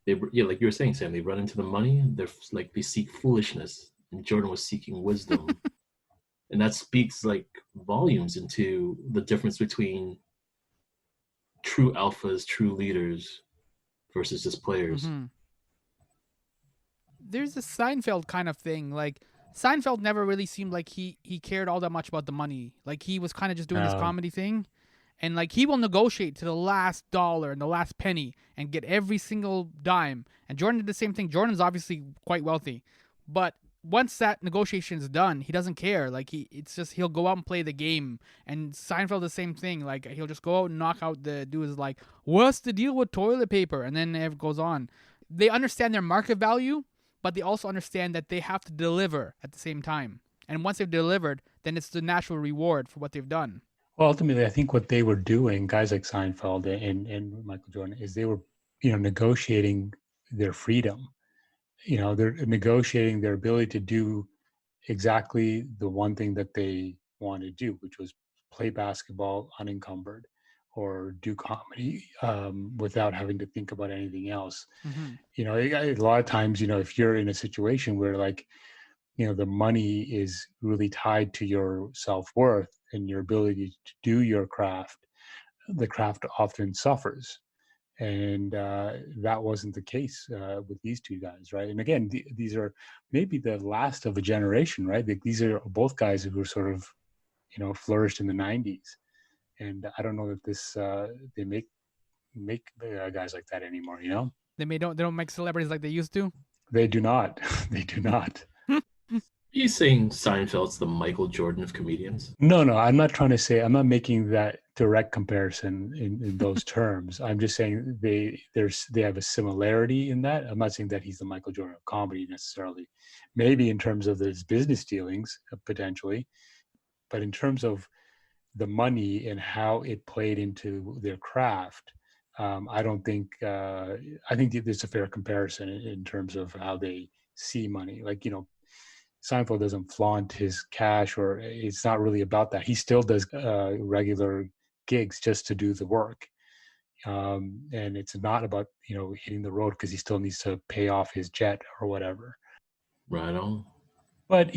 like you were saying, Sam, they run into the money. They seek foolishness, and Jordan was seeking wisdom, and that speaks like volumes into the difference between true alphas, true leaders, versus just players. Mm-hmm. There's a Seinfeld kind of thing. Like Seinfeld never really seemed like he cared all that much about the money. Like he was kind of just doing this comedy thing, and like he will negotiate to the last dollar and the last penny and get every single dime. And Jordan did the same thing. Jordan's obviously quite wealthy, but once that negotiation is done, he doesn't care. Like it's just he'll go out and play the game. And Seinfeld the same thing. Like he'll just go out and knock out the dudes. Like, what's the deal with toilet paper? And then it goes on. They understand their market value, but they also understand that they have to deliver at the same time. And once they've delivered, then it's the natural reward for what they've done. Well, ultimately, I think what they were doing, guys like Seinfeld and Michael Jordan, is they were, negotiating their freedom. They're negotiating their ability to do exactly the one thing that they wanted to do, which was play basketball unencumbered or do comedy without having to think about anything else. Mm-hmm. A lot of times, if you're in a situation where like, the money is really tied to your self-worth and your ability to do your craft, the craft often suffers. And that wasn't the case with these two guys, right? And again, these are maybe the last of a generation, right? These are both guys who were sort of, flourished in the 90s. And I don't know that they make guys like that anymore, They don't make celebrities like they used to. They do not. They do not. Are you saying Seinfeld's the Michael Jordan of comedians? No, I'm not making that direct comparison in those terms. I'm just saying they have a similarity in that. I'm not saying that he's the Michael Jordan of comedy necessarily. Maybe in terms of his business dealings, potentially, but in terms of the money and how it played into their craft, I don't think. I think there's a fair comparison in terms of how they see money. Like Seinfeld doesn't flaunt his cash, or it's not really about that. He still does regular gigs just to do the work. And it's not about, hitting the road because he still needs to pay off his jet or whatever. Right on. But,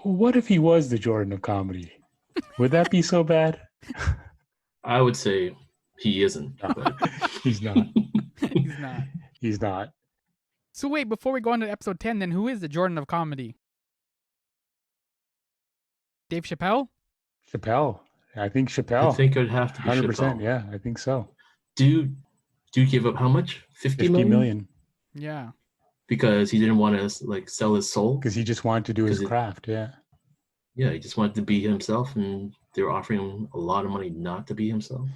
what if he was the Jordan of comedy? Would that be so bad? I would say he isn't. But... He's not. He's not. He's not. So wait, before we go on to episode 10, then who is the Jordan of comedy? Dave Chappelle? Chappelle. I think Chappelle. I think it'd have to be 100%. Chappelle. Yeah, I think so. Do give up how much? 50 million? Yeah. Because he didn't want to like sell his soul? Because he just wanted to do his craft, yeah. Yeah, he just wanted to be himself, and they were offering him a lot of money not to be himself.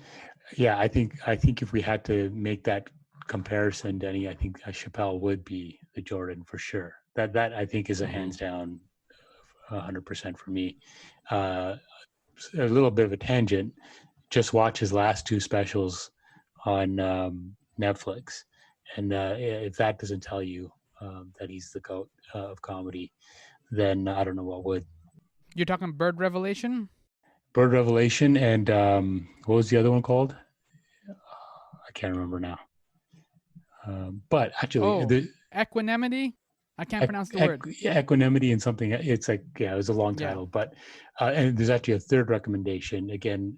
Yeah, I think if we had to make that comparison, Denny, I think Chappelle would be the Jordan for sure. That I think is a hands down 100% for me. A little bit of a tangent. Just watch his last two specials on Netflix, and if that doesn't tell you that he's the GOAT of comedy, then I don't know what would. You're talking Bird Revelation? Bird Revelation, and what was the other one called? I can't remember now. But actually, Equanimity. I can't pronounce the word. Equanimity and something. It's like, it was a long title, but and there's actually a third recommendation. Again,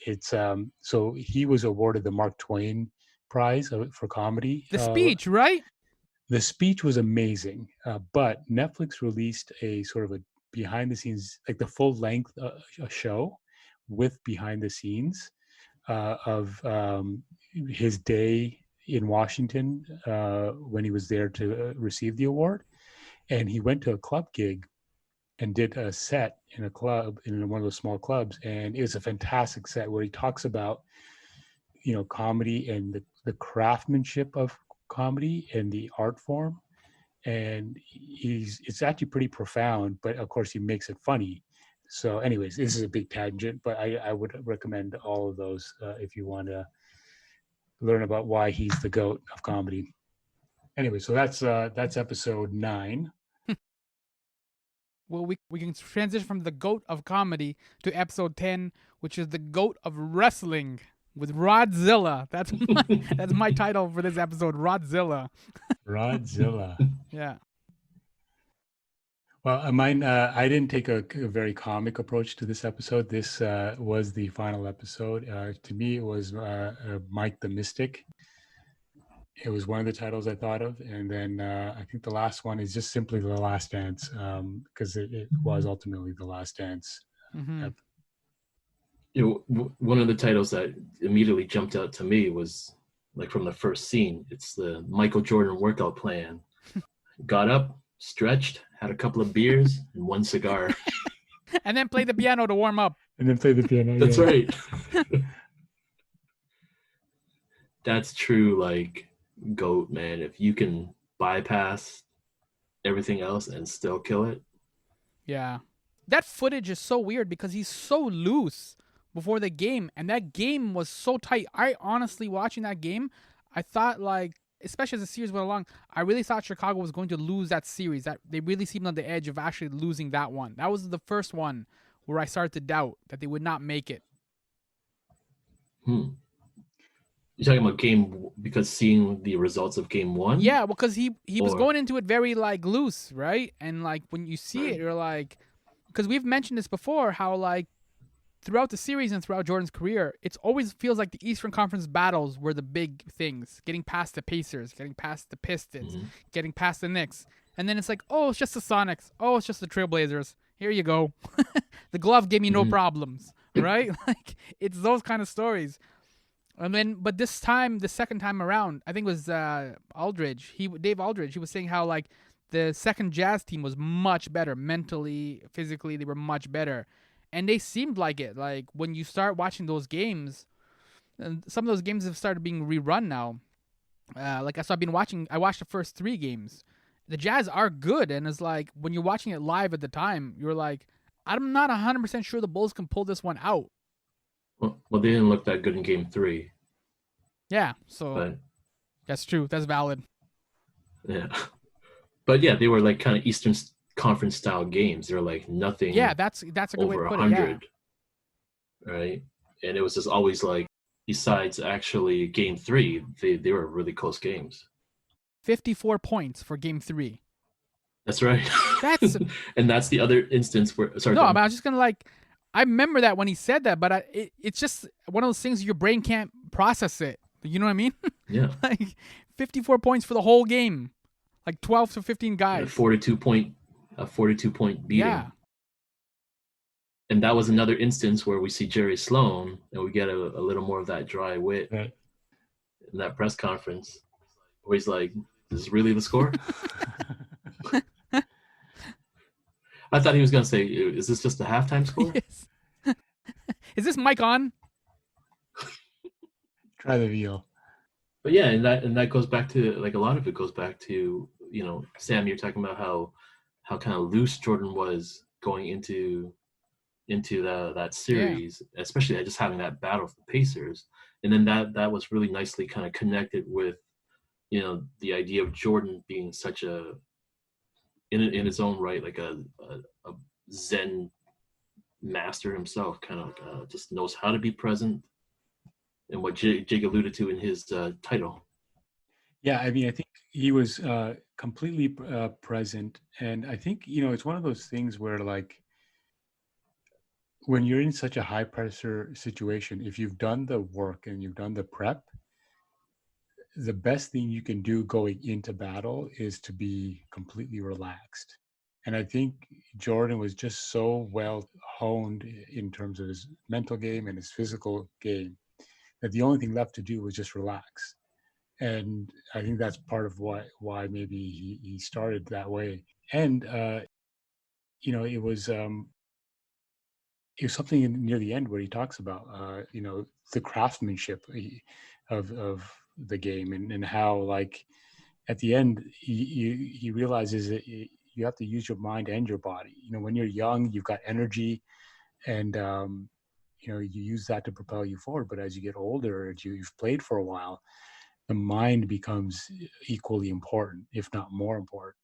it's so he was awarded the Mark Twain Prize for comedy. The speech, right? The speech was amazing, but Netflix released a sort of a behind the scenes, like the full length show with behind the scenes of his day in Washington when he was there to receive the award. And he went to a club gig and did a set in a club, in one of those small clubs. And it was a fantastic set where he talks about, comedy and the craftsmanship of comedy and the art form. And it's actually pretty profound, but of course he makes it funny. So anyways, this is a big tangent, but I would recommend all of those if you want to learn about why he's the GOAT of comedy. Anyway, so that's episode 9. Well, we can transition from the GOAT of comedy to episode 10, which is the GOAT of wrestling with Rodzilla. That's my title for this episode, Rodzilla. Rodzilla. Yeah. Well, mine, I didn't take a very comic approach to this episode. This was the final episode. To me, it was Mike the Mystic. It was one of the titles I thought of. And then I think the last one is just simply The Last Dance, because it was ultimately The Last Dance. Mm-hmm. One of the titles that immediately jumped out to me was like from the first scene. It's the Michael Jordan workout plan. Got up, stretched, had a couple of beers and one cigar. And then play the piano to warm up. And then play the piano. That's right. That's true, like, GOAT, man. If you can bypass everything else and still kill it. Yeah. That footage is so weird because he's so loose before the game, and that game was so tight. I honestly, watching that game, I thought, like, especially as the series went along, I really thought Chicago was going to lose that series. That they really seemed on the edge of actually losing that one. That was the first one where I started to doubt that they would not make it. You're talking about because seeing the results of game 1? Yeah, because he was going into it very, like, loose, right? And, like, when you see it, you're like, because we've mentioned this before, how, like, throughout the series and throughout Jordan's career, it always feels like the Eastern Conference battles were the big things. Getting past the Pacers, getting past the Pistons, getting past the Knicks. And then it's like, oh, it's just the Sonics. Oh, it's just the Trailblazers. Here you go. The glove gave me no problems, right? Like, it's those kind of stories. And then, but this time, the second time around, I think it was Dave Aldridge. He was saying how, like, the second Jazz team was much better mentally, physically. They were much better, and they seemed like it. Like, when you start watching those games, and some of those games have started being rerun now. I watched the first 3 games. The Jazz are good, and it's like when you're watching it live at the time, you're like, I'm not 100% sure the Bulls can pull this one out. Well, they didn't look that good in game 3. Yeah, so that's true. That's valid. Yeah. But yeah, they were like kind of Eastern Conference style games. They were like nothing. Yeah, that's a good way to over put 100, it. yeah. Right? And it was just always like, besides actually game 3, they were really close games. 54 points for game 3. That's right. That's and that's the other instance where. Sorry. No, but I was just gonna I remember that when he said that, but it's just one of those things your brain can't process it. You know what I mean? Yeah. Like 54 points for the whole game, like 12 to 15 guys. A 42 point beating. Yeah. And that was another instance where we see Jerry Sloan, and we get a little more of that dry wit in that press conference, where he's like, "Is this really the score?" I thought he was going to say, "Is this just a halftime score?" Yes. Is this mic on? Try the veal. But yeah, and that goes back to, like, a lot of it goes back to, you know, Sam, you're talking about how kind of loose Jordan was going into that series, especially just having that battle with the Pacers, and then that was really nicely kind of connected with, you know, the idea of Jordan being such a in his own right, like a Zen master himself, kind of just knows how to be present, and what Jig alluded to in his title. Yeah, I mean, I think he was completely present, and I think, you know, it's one of those things where, like, when you're in such a high pressure situation, if you've done the work and you've done the prep, the best thing you can do going into battle is to be completely relaxed. And I think Jordan was just so well honed in terms of his mental game and his physical game that the only thing left to do was just relax. And I think that's part of why maybe he started that way. And you know, it was something near the end where he talks about you know, the craftsmanship of the game, and how, like, at the end he realizes that you have to use your mind and your body. When you're young, you've got energy, and you use that to propel you forward. But as you get older, as you've played for a while, the mind becomes equally important, if not more important.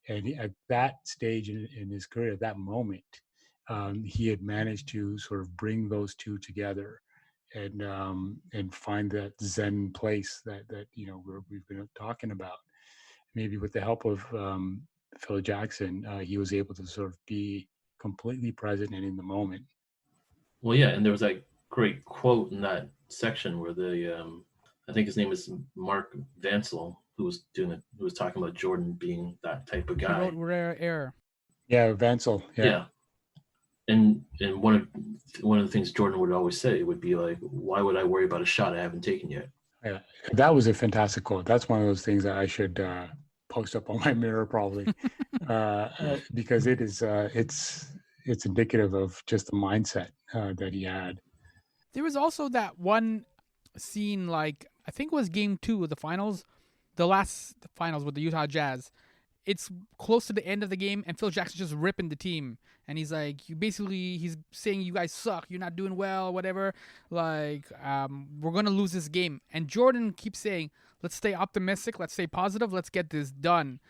And at that stage in his career, at that moment, he had managed to sort of bring those two together, and find that Zen place that we've been talking about. Maybe with the help of Phil Jackson, he was able to sort of be completely present and in the moment. Well, yeah, and there was that great quote in that section where I think his name is Mark Vansel, who was talking about Jordan being that type of guy. He wrote Rare Air. Yeah, Vansel. Yeah. And one of the things Jordan would always say would be like, "Why would I worry about a shot I haven't taken yet?" Yeah, that was a fantastic quote. That's one of those things that I should post up on my mirror probably, because it is it's indicative of just the mindset that he had. There was also that one scene, like I think it was Game 2 of the finals, the last finals with the Utah Jazz. It's close to the end of the game, and Phil Jackson's just ripping the team, and he's like, he's saying you guys suck, you're not doing well, whatever. Like, we're gonna lose this game, and Jordan keeps saying, let's stay optimistic, let's stay positive, let's get this done.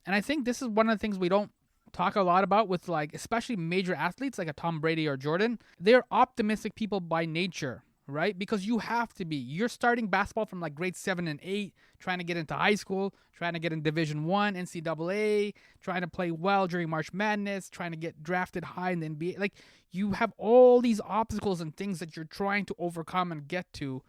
And I think this is one of the things we don't talk a lot about with, like, especially major athletes like a Tom Brady or Jordan. They're optimistic people by nature, right? Because you have to be. You're starting basketball from like grade 7 and 8, trying to get into high school, trying to get in Division I, NCAA, trying to play well during March Madness, trying to get drafted high in the NBA. Like, you have all these obstacles and things that you're trying to overcome and get to.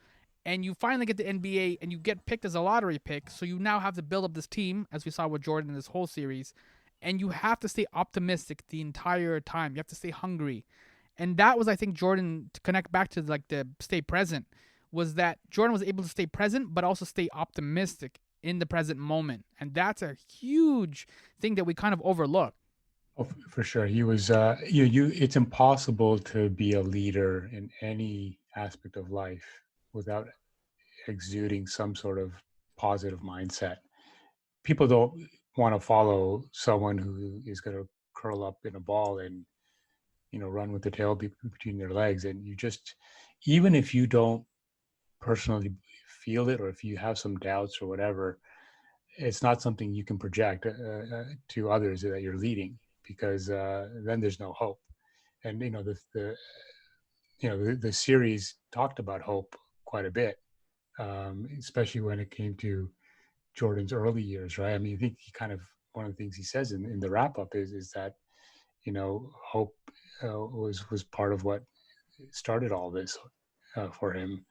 And you finally get the NBA and you get picked as a lottery pick. So you now have to build up this team, as we saw with Jordan in this whole series. And you have to stay optimistic the entire time. You have to stay hungry. And that was, I think, Jordan, to connect back to like the stay present, was that Jordan was able to stay present, but also stay optimistic in the present moment. And that's a huge thing that we kind of overlook. Oh, for sure. He was, it's impossible to be a leader in any aspect of life without exuding some sort of positive mindset. People don't want to follow someone who is going to curl up in a ball and run with the tail between their legs. And you just, even if you don't personally feel it, or if you have some doubts or whatever, it's not something you can project to others that you're leading, because then there's no hope. And the series talked about hope quite a bit, especially when it came to Jordan's early years, right? I mean, I think one of the things he says in the wrap up is that hope was part of what started all this for him.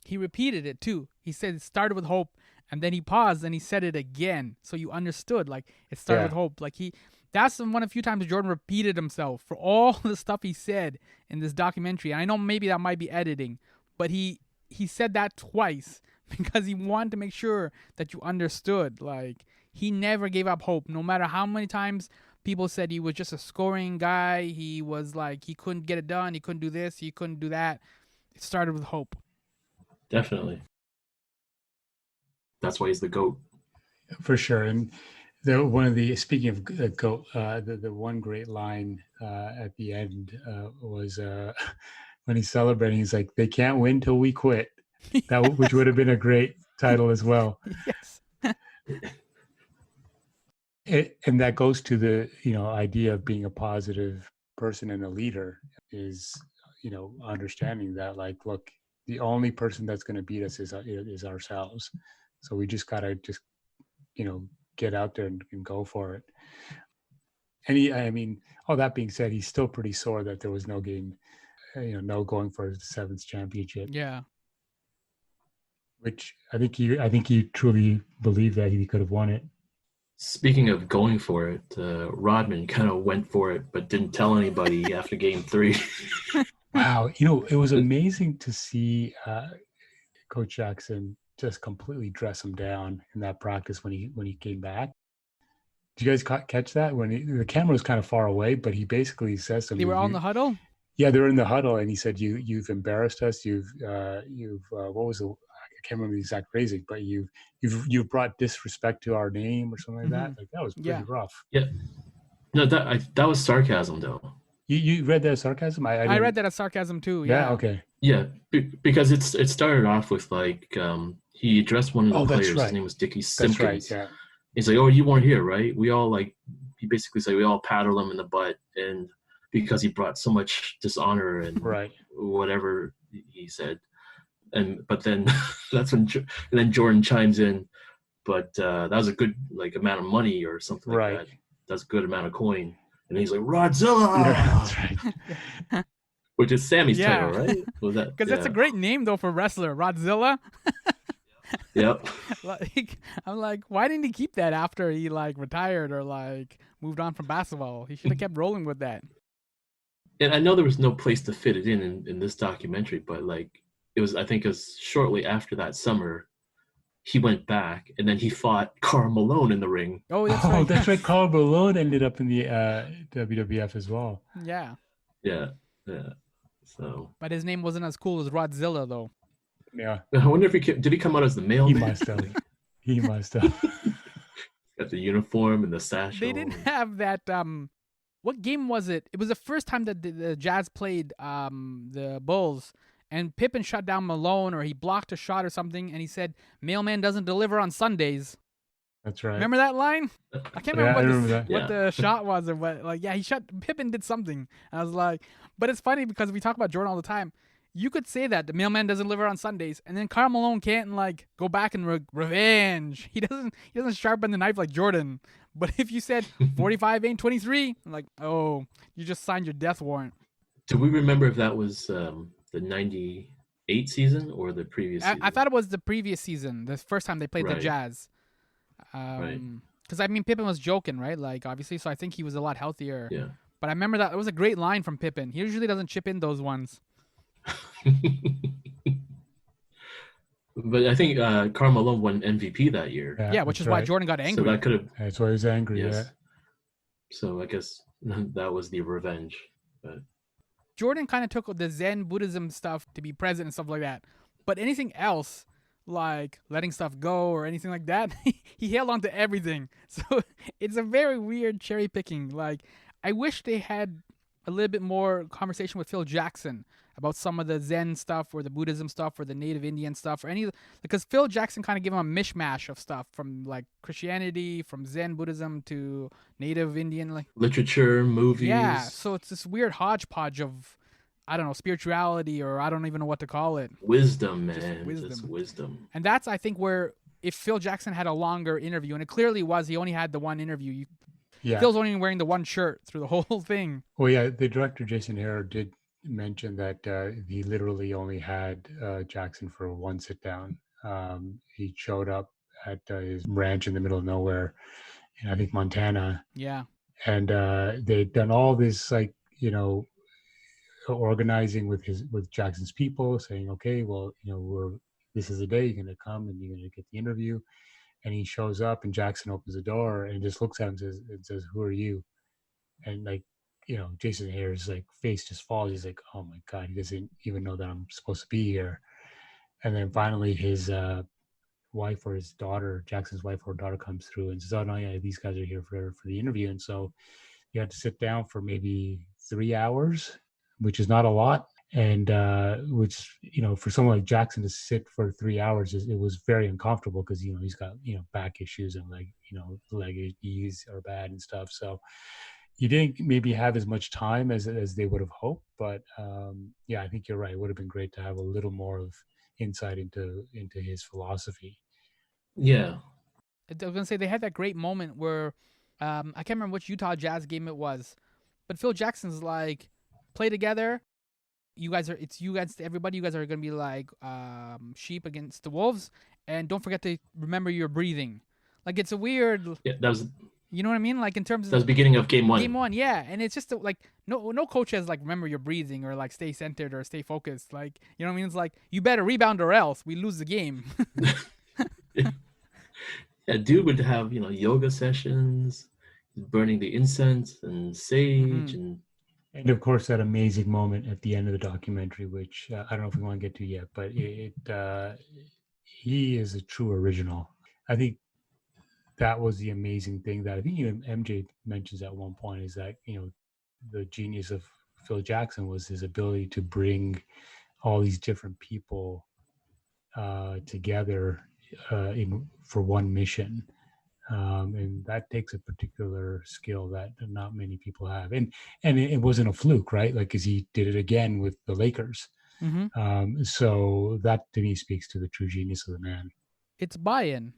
He repeated it too. He said it started with hope, and then he paused and he said it again, so you understood, like, it started with hope. Like, that's one of the few times Jordan repeated himself for all the stuff he said in this documentary. And I know maybe that might be editing, but he said that twice because he wanted to make sure that you understood. Like, he never gave up hope, no matter how many times people said he was just a scoring guy. He was like, he couldn't get it done. He couldn't do this. He couldn't do that. It started with hope. Definitely. That's why he's the GOAT. For sure. And speaking of GOAT, the one great line at the end was when he's celebrating, he's like, "They can't win till we quit." Which would have been a great title as well. Yes. And that goes to the idea of being a positive person and a leader, is understanding that, like, look, the only person that's going to beat us is ourselves. So we just gotta get out there and go for it. And all that being said, he's still pretty sore that there was no game, no going for his 7th championship. Yeah. Which I think he truly believed that he could have won it. Speaking of going for it, Rodman kind of went for it, but didn't tell anybody after Game 3. Wow, it was amazing to see Coach Jackson just completely dress him down in that practice when he came back. Did you guys catch that? When the camera was kind of far away, but he basically says to me, They were all in the huddle? Yeah, they were in the huddle, and he said, "You've embarrassed us. You've what was the can't remember the exact phrasing, but you've brought disrespect to our name or something like that. Like that was pretty rough. Yeah. No, that was sarcasm though. You read that as sarcasm? I read that as sarcasm too. Yeah. Okay. Yeah, because it started off with like he addressed one of the players. Right. His name was Dickie Simpkins. That's right. Yeah. He's like, "Oh, you weren't here, right?" We all like. He basically said we all paddled him in the butt, and because he brought so much dishonor and whatever he said, but then that's when and then Jordan chimes in, but that was a good like amount of money or something like that. That's a good amount of coin, and he's like Rodzilla. Yeah, that's right. Which is Sammy's title, right? Because that's a great name though for wrestler, Rodzilla. Yep. Like I'm like, why didn't he keep that after he like retired or like moved on from basketball? He should have kept rolling with that. And I know there was no place to fit it in this documentary, but like I think it was shortly after that summer, he went back and then he fought Karl Malone in the ring. Oh, that's right. That's right. Karl Malone ended up in the WWF as well. Yeah. Yeah. So. But his name wasn't as cool as Rodzilla though. Yeah. I wonder if did he come out as the male? He must have. He must have. Got the uniform and the sash. They didn't have that. What game was it? It was the first time that the Jazz played the Bulls, and Pippen shut down Malone, or he blocked a shot or something, and he said, "Mailman doesn't deliver on Sundays." That's right. Remember that line? I can't remember what the shot was or what. Like, yeah, Pippen did something. I was like, but it's funny because we talk about Jordan all the time. You could say that the mailman doesn't deliver on Sundays, and then Karl Malone can't like go back and revenge. He doesn't sharpen the knife like Jordan. But if you said 45 ain't 23, I'm like, oh, you just signed your death warrant. Do we remember if that was the 98 season or the previous season? I thought it was the previous season, the first time they played the Jazz. Because I mean, Pippen was joking, right? Like obviously, so I think he was a lot healthier. Yeah. But I remember that it was a great line from Pippen. He usually doesn't chip in those ones. But I think Karl Malone won MVP that year. Yeah, which is why Jordan got angry. So that could have. That's why he was angry. Yes. Yeah. So I guess that was the revenge. But Jordan kind of took the Zen Buddhism stuff to be present and stuff like that. But anything else, like letting stuff go or anything like that, he held on to everything. So it's a very weird cherry picking. Like I wish they had a little bit more conversation with Phil Jackson about some of the Zen stuff or the Buddhism stuff or the Native Indian stuff or any, because Phil Jackson kind of gave him a mishmash of stuff from like Christianity, from Zen Buddhism to Native Indian, like literature, movies. Yeah, so it's this weird hodgepodge of, I don't know, spirituality or I don't even know what to call it. Wisdom, man. Just wisdom. And that's, I think, where if Phil Jackson had a longer interview, and it clearly was, he only had the one interview. Phil's only wearing the one shirt through the whole thing. Well, yeah, the director, Jason Hare, did mention that he literally only had Jackson for one sit down. He showed up at his ranch in the middle of nowhere in, I think, Montana. Yeah. And they'd done all this, like, you know, organizing with Jackson's people, saying, okay, well, you know, this is the day you're going to come and you're going to get the interview. And he shows up and Jackson opens the door and just looks at him and says, who are you? And like, you know, Jason Hare's like face just falls. He's like, oh my God, he doesn't even know that I'm supposed to be here. And then finally his wife or his daughter, Jackson's wife or daughter, comes through and says, oh no, yeah, these guys are here for the interview. And so you had to sit down for maybe 3 hours, which is not a lot. And which, you know, for someone like Jackson to sit for 3 hours, it was very uncomfortable because, you know, he's got, you know, back issues and like, you know, leg knees are bad and stuff. So he didn't maybe have as much time as they would have hoped. But yeah, I think you're right. It would have been great to have a little more of insight into his philosophy. Yeah. I was going to say they had that great moment where I can't remember which Utah Jazz game it was, but Phil Jackson's like, play together. It's you guys, everybody. You guys are going to be like sheep against the wolves. And don't forget to remember your breathing. Like, it's a weird. Yeah, that was. You know what I mean? Like, in terms of. That was the beginning of game one. Game one, yeah. And it's just like, no coach has like, remember your breathing or like stay centered or stay focused. Like, you know what I mean? It's like, you better rebound or else we lose the game. Yeah, dude would have, you know, yoga sessions, burning the incense and sage And of course, that amazing moment at the end of the documentary, which I don't know if we want to get to yet, but he is a true original. I think that was the amazing thing that I think even MJ mentions at one point is that, the genius of Phil Jackson was his ability to bring all these different people together for one mission. And that takes a particular skill that not many people have. And it wasn't a fluke, right? Like, because he did it again with the Lakers. So that to me speaks to the true genius of the man. It's buy-in.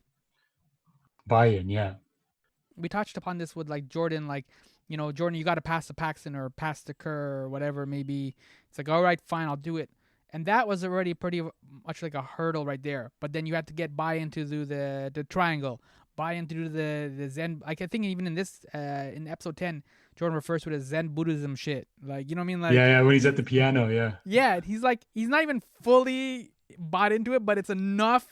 Buy-in, yeah. We touched upon this with like Jordan, like, Jordan, you got to pass the Paxson or pass the Kerr or whatever maybe. It's like, all right, fine, I'll do it. And that was already pretty much like a hurdle right there. But then you had to get buy-in to do the triangle, buy-in to do the Zen. Like, I think even in this, in episode 10, Jordan refers to it as Zen Buddhism shit. Like, you know what I mean? Like, yeah, when he's at the piano, yeah. Yeah, he's like, he's not even fully bought into it, but it's enough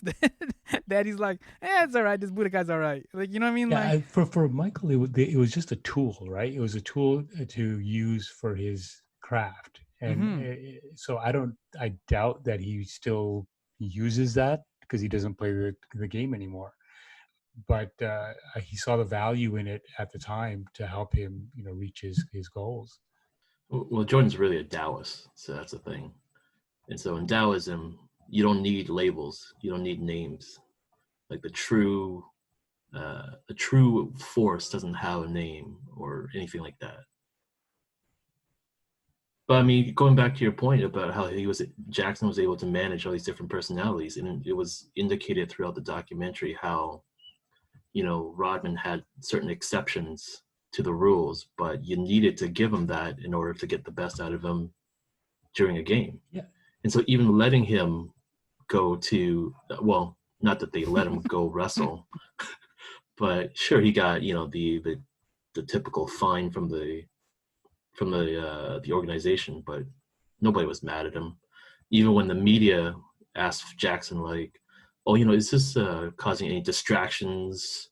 that he's like, it's all right. This Buddha guy's all right. Like, you know what I mean? Yeah, like, for Michael, it was just a tool, right? It was a tool to use for his craft, and so I doubt that he still uses that because he doesn't play the game anymore. But he saw the value in it at the time to help him, reach his goals. Well, Jordan's really a Taoist, so that's the thing. And so in Taoism, you don't need labels, you don't need names. Like the true force doesn't have a name or anything like that. But I mean, going back to your point about how Jackson was able to manage all these different personalities, and it was indicated throughout the documentary how, Rodman had certain exceptions to the rules, but you needed to give him that in order to get the best out of him during a game. Yeah. And so even letting him go to, well, not that they let him go wrestle, but sure, he got, the typical fine from the organization, but nobody was mad at him. Even when the media asked Jackson, like, oh, is this causing any distractions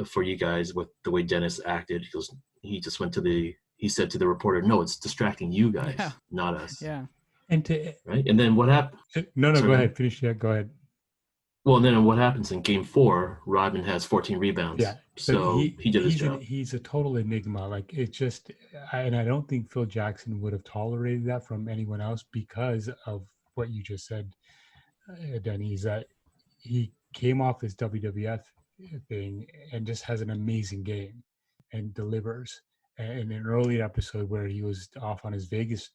for you guys with the way Dennis acted? He said to the reporter, no, it's distracting you guys, not us. Yeah. Right. And then what happened? No, go ahead. Finish that. Go ahead. Well, and then what happens in Game 4? Rodman has 14 rebounds. Yeah. So he did his job. He's a total enigma. Like, it's just, and I don't think Phil Jackson would have tolerated that from anyone else because of what you just said, Denny, is that he came off this WWF thing and just has an amazing game and delivers. And in an earlier episode where he was off on his Vegas,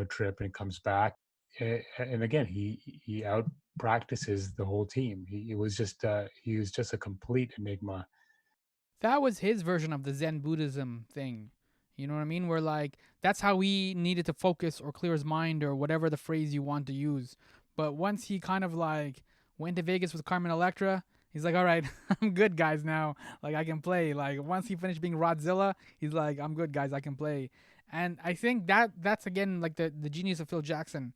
trip and comes back, and again he out practices the whole team. He was just a complete enigma. That was his version of the Zen Buddhism thing. You know what I mean? Where like that's how he needed to focus or clear his mind or whatever the phrase you want to use. But once he kind of like went to Vegas with Carmen Electra, he's like, all right, I'm good, guys, now. Like, I can play. Like, once he finished being Rodzilla, he's like, I'm good, guys, I can play. And I think that's, again, like the genius of Phil Jackson.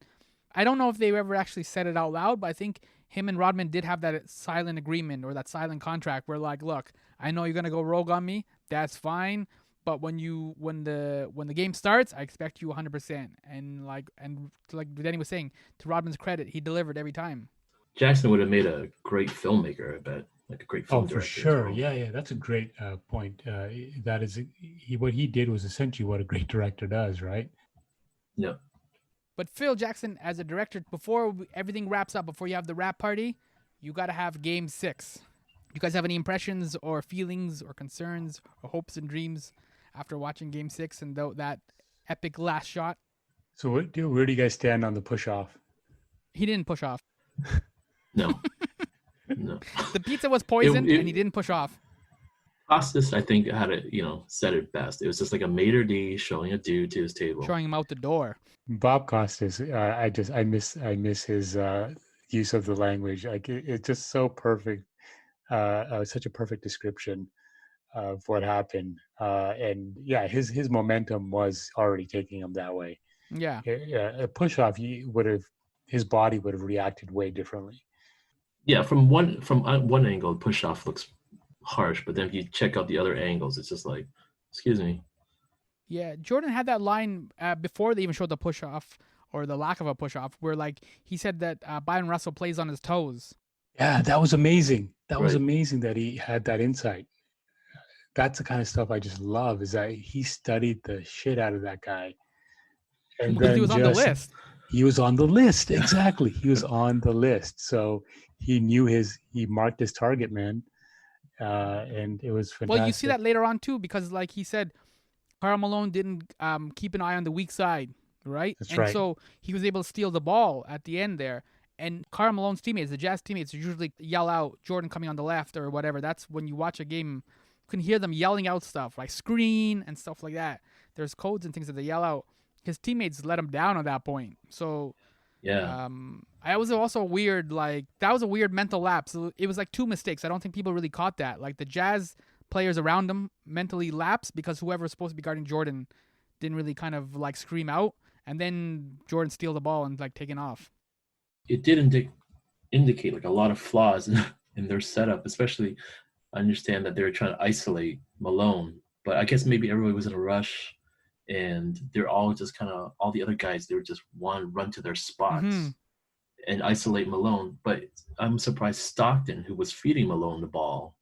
I don't know if they ever actually said it out loud, but I think him and Rodman did have that silent agreement or that silent contract where, like, look, I know you're going to go rogue on me. That's fine. But when the game starts, I expect you 100%. And like Denny was saying, to Rodman's credit, he delivered every time. Jackson would have made a great filmmaker, I bet, like a great film director. Oh, for sure. Well. Yeah, that's a great point. That is, what he did was essentially what a great director does, right? Yeah. But Phil Jackson, as a director, before everything wraps up, before you have the wrap party, you got to have Game 6. You guys have any impressions or feelings or concerns or hopes and dreams after watching Game 6 and that epic last shot? So where do you guys stand on the push-off? He didn't push off. No. No. The pizza was poisoned and he didn't push off. Costas, I think, had it, said it best. It was just like a maitre d' showing a dude to his table. Showing him out the door. Bob Costas, I miss his use of the language. Like, it's just so perfect. Such a perfect description of what happened. And yeah, his momentum was already taking him that way. Yeah. A push-off, his body would have reacted way differently. Yeah, from one angle, push-off looks harsh, but then if you check out the other angles, it's just like, excuse me. Yeah, Jordan had that line before they even showed the push-off or the lack of a push-off where, like, he said that Byron Russell plays on his toes. Yeah, that was amazing. That was Right. amazing that he had that insight. That's the kind of stuff I just love, is that he studied the shit out of that guy. And Because he then was on the just, list. he was on the list. Exactly. He was on the list. So he marked his target, man. And it was Well, you see fantastic. that later on too, because like he said, Karl Malone didn't keep an eye on the weak side, right? That's And right. so he was able to steal the ball at the end there. And Karl Malone's teammates, the Jazz teammates, usually yell out Jordan coming on the left or whatever. That's when you watch a game, you can hear them yelling out stuff like screen and stuff like that. There's codes and things that they yell out. His teammates let him down at that point. So Yeah. I was also weird, like that was a weird mental lapse. It was like two mistakes. I don't think people really caught that. Like the Jazz players around him mentally lapsed because whoever was supposed to be guarding Jordan didn't really kind of like scream out, and then Jordan steal the ball and like taking off. It did indicate like a lot of flaws in their setup, especially I understand that they were trying to isolate Malone, but I guess maybe everybody was in a rush and they're all just kind of all the other guys, they were just want to run to their spots and isolate Malone. But I'm surprised Stockton, who was feeding Malone the ball,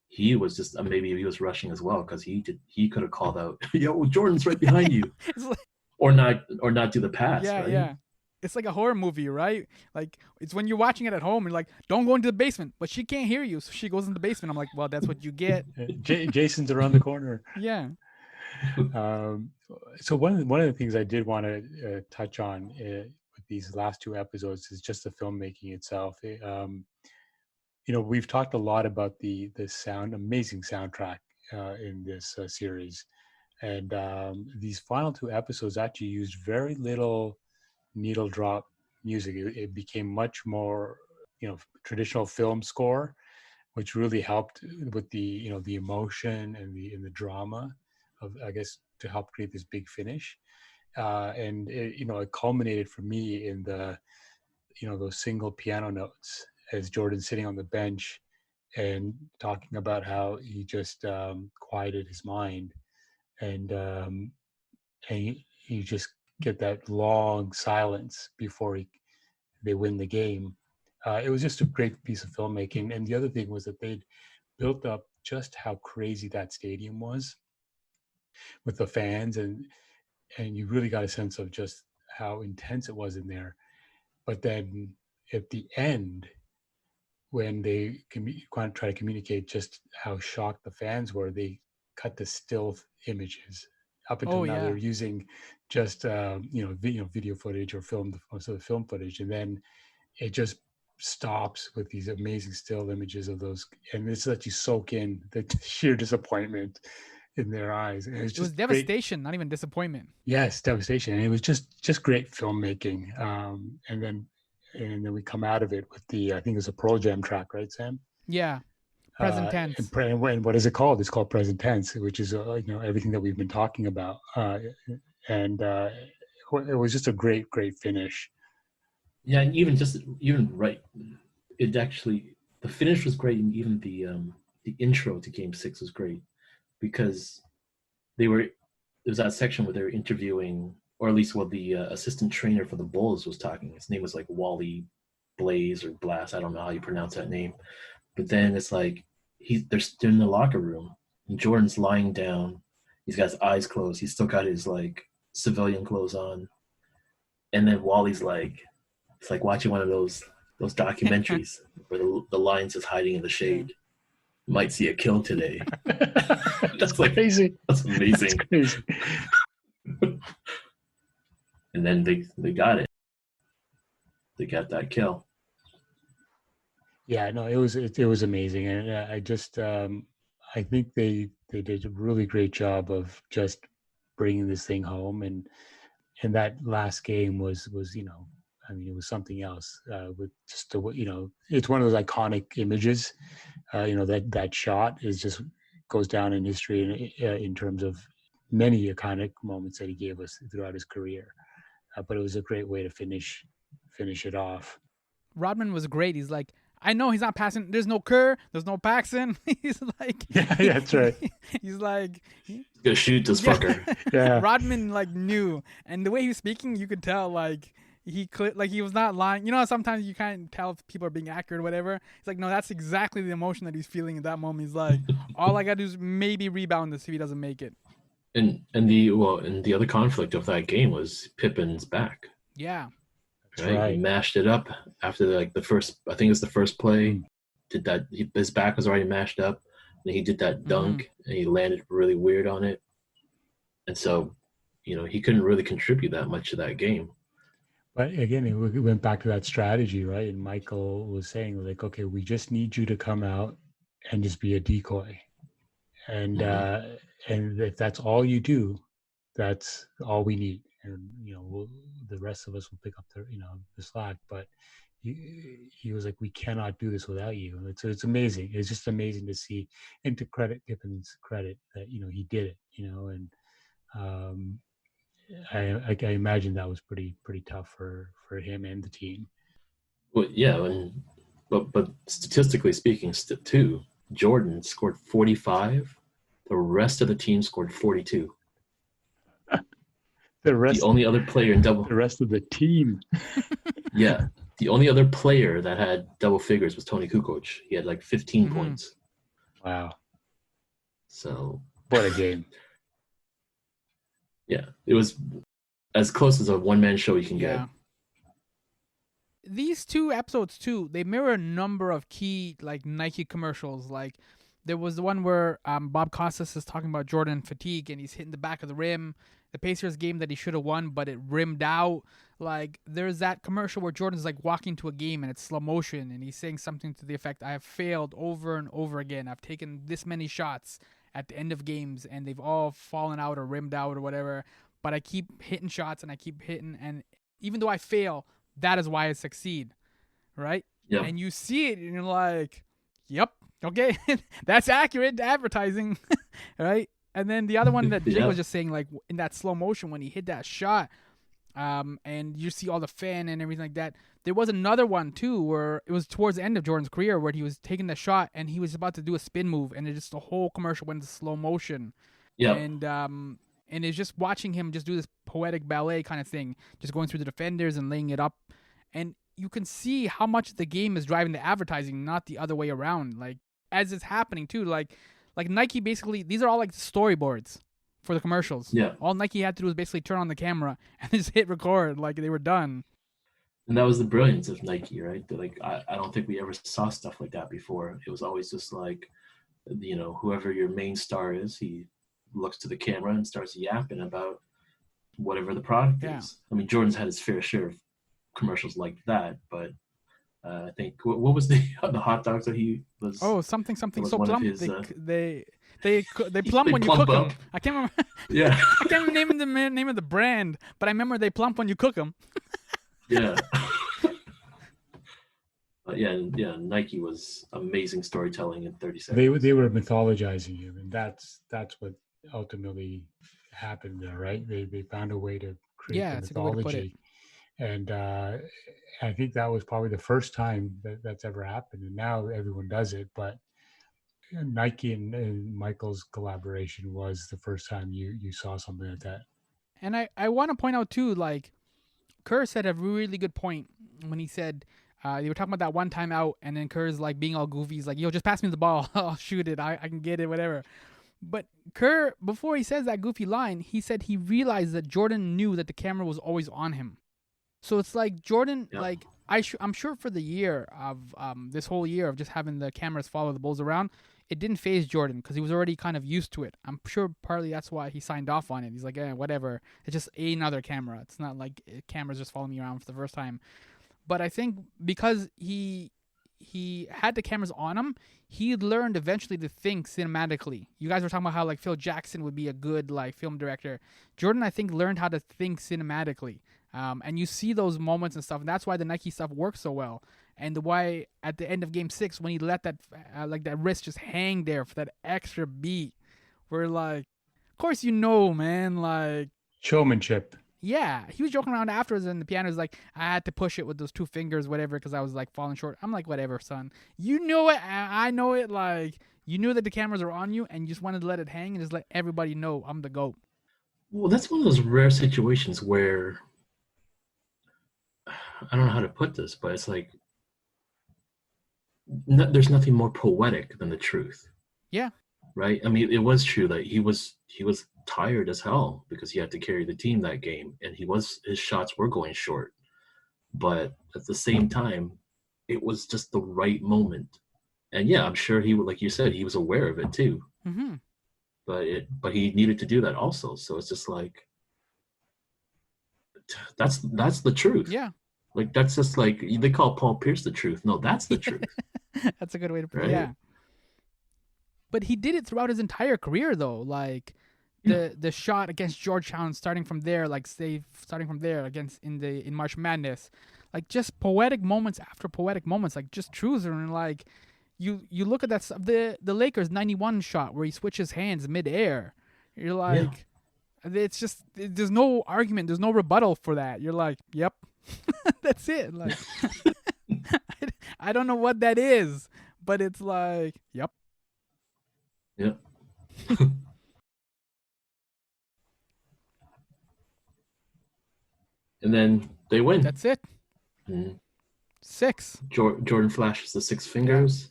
he was just maybe he was rushing as well because he could have called out, "Yo, Jordan's right behind you," It's like, or not do the pass. yeah, right? yeah. It's like a horror movie, right? Like it's when you're watching it at home and you're like, don't go into the basement, but she can't hear you, so she goes in the basement. I'm like, well, that's what you get. Jason's around the corner. Yeah. So one of the things I did want to touch on with these last two episodes is just the filmmaking itself. We've talked a lot about the amazing soundtrack in this series, and these final two episodes actually used very little needle drop music. It became much more, traditional film score, which really helped with the emotion and the drama of, I guess, to help create this big finish. And it culminated for me in those single piano notes as Jordan's sitting on the bench and talking about how he just quieted his mind, and you just get that long silence before they win the game. It was just a great piece of filmmaking. And the other thing was that they'd built up just how crazy that stadium was with the fans, and you really got a sense of just how intense it was in there. But then at the end, when they try to communicate just how shocked the fans were, they cut the still images. Up until now, they're using just video footage or most of the film footage, and then it just stops with these amazing still images of those, and this lets you soak in the sheer disappointment in their eyes. And it was devastation, not even disappointment. Yes, devastation. And it was just great filmmaking. And then we come out of it with I think it's a Pearl Jam track, right, Sam? Yeah. Present tense. And what is it called? It's called Present Tense, which is everything that we've been talking about. And it was just a great finish. Yeah, and even right, it actually the finish was great, and even the intro to Game 6 was great because there was that section where they were interviewing, or at least the assistant trainer for the Bulls was talking. His name was like Wally Blaze or Blast. I don't know how you pronounce that name. But then it's like they're still in the locker room, and Jordan's lying down. He's got his eyes closed. He's still got his like civilian clothes on. And then Wally's like, it's like watching one of those documentaries where the lion's just hiding in the shade. Might see a kill today. That's like crazy. That's amazing. That's crazy. And then they got it. They got that kill. Yeah, no, it was amazing, and I just I think they did a really great job of just bringing this thing home, and that last game was it was something else. With just it's one of those iconic images. That shot goes down in history in terms of many iconic moments that he gave us throughout his career. But it was a great way to finish it off. Rodman was great. He's like, I know he's not passing. There's no Kerr. There's no Paxson. He's like, yeah, that's right. He's like, gonna shoot this fucker. Yeah. Rodman knew, and the way he was speaking, you could tell he was not lying. You know how sometimes you can't tell if people are being accurate or whatever. He's like, no, that's exactly the emotion that he's feeling at that moment. He's like, all I gotta do is maybe rebound this if he doesn't make it. And the other conflict of that game was Pippin's back. Yeah. That's Right? right. He mashed it up after the first. I think it's the first play. Did that? His back was already mashed up, and he did that dunk, and he landed really weird on it. And so, he couldn't really contribute that much to that game. But again, we went back to that strategy, right? And Michael was saying, like, okay, we just need you to come out and just be a decoy. And and if that's all you do, that's all we need. And the rest of us will pick up the slack. But he was like, we cannot do this without you. It's amazing. It's just amazing to see, and to credit Pippin's credit that he did it. And I imagine that was pretty tough for him and the team. Well, yeah, but statistically speaking, too, Jordan scored 45. The rest of the team scored 42. The only other player in double. The rest of the team. Yeah, the only other player that had double figures was Tony Kukoc. He had like 15 points. Wow. So. What a game. Yeah, it was as close as a one-man show you can get. These two episodes too, they mirror a number of key like Nike commercials. Like there was the one where Bob Costas is talking about Jordan fatigue and he's hitting the back of the rim. The Pacers game that he should have won, but it rimmed out. Like there's that commercial where Jordan's like walking to a game and it's slow motion and he's saying something to the effect, "I have failed over and over again. I've taken this many shots at the end of games and they've all fallen out or rimmed out or whatever, but I keep hitting shots and I keep hitting, and even though I fail, that is why I succeed." Right? Yep. And you see it and you're like, yep, okay, that's accurate advertising. Right? And then the other one that Jake was just saying, like in that slow motion when he hit that shot, and you see all the fan and everything like that. There was another one too where it was towards the end of Jordan's career where he was taking the shot and he was about to do a spin move and it just the whole commercial went into slow motion. Yeah. And it's just watching him just do this poetic ballet kind of thing, just going through the defenders and laying it up, and you can see how much the game is driving the advertising, not the other way around. Like as it's happening too, like Nike basically, these are all like storyboards for the commercials. Yeah. All Nike had to do was basically turn on the camera and just hit record, like they were done. And that was the brilliance of Nike, right? Like I don't think we ever saw stuff like that before. It was always just like, whoever your main star is, he looks to the camera and starts yapping about whatever the product is. I mean, Jordan's had his fair share of commercials like that, but I think what was the hot dogs that he was? Oh, something so plump. His, they plump when you cook them. I can't remember. Yeah. I can't remember the name of the brand, but I remember they plump when you cook them. Yeah. Yeah. Nike was amazing storytelling in 30 seconds. They were mythologizing him, and that's what ultimately happened there, right? They found a way to create the mythology. And I think that was probably the first time that's ever happened. And now everyone does it. But Nike and Michael's collaboration was the first time you saw something like that. And I want to point out, too, like, Kerr said a really good point when he said, they were talking about that one time out, and then Kerr's, like, being all goofy. He's like, yo, just pass me the ball. I'll shoot it. I can get it, whatever. But Kerr, before he says that goofy line, he said he realized that Jordan knew that the camera was always on him. So it's like Jordan, like I'm sure for the year of this whole year of just having the cameras follow the Bulls around, it didn't faze Jordan because he was already kind of used to it. I'm sure partly that's why he signed off on it. He's like, whatever. It's just another camera. It's not like cameras just following me around for the first time. But I think because he had the cameras on him, he learned eventually to think cinematically. You guys were talking about how like Phil Jackson would be a good like film director. Jordan, I think, learned how to think cinematically. And you see those moments and stuff, and that's why the Nike stuff works so well. And why at the end of Game 6, when he let that that wrist just hang there for that extra beat, we're like, of course man, like showmanship. Yeah, he was joking around afterwards, and the piano was like, I had to push it with those two fingers, whatever, because I was like falling short. I'm like, whatever, son. You know it, I know it. Like you knew that the cameras are on you, and you just wanted to let it hang and just let everybody know I'm the GOAT. Well, that's one of those rare situations where I don't know how to put this, but it's like there's nothing more poetic than the truth. Yeah. Right. I mean, it was true that he was tired as hell because he had to carry the team that game, and his shots were going short. But at the same time, it was just the right moment. And yeah, I'm sure he would, like you said, he was aware of it too. Mm-hmm. But he needed to do that also. So it's just like that's the truth. Yeah. Like that's just like they call Paul Pierce the truth. No, that's the truth. That's a good way to put it. Right? Yeah. But he did it throughout his entire career, though. Like the shot against Georgetown, starting from there, against in March Madness, like just poetic moments after poetic moments, like just truths. And like you look at that stuff, the Lakers 91 shot where he switches hands midair. You're like, it's just there's no argument, there's no rebuttal for that. You're like, yep, that's it. Like I don't know what that is, but it's like, yep. Yeah. And then they win. That's it. Mm. 6. Jordan flashes the 6 fingers.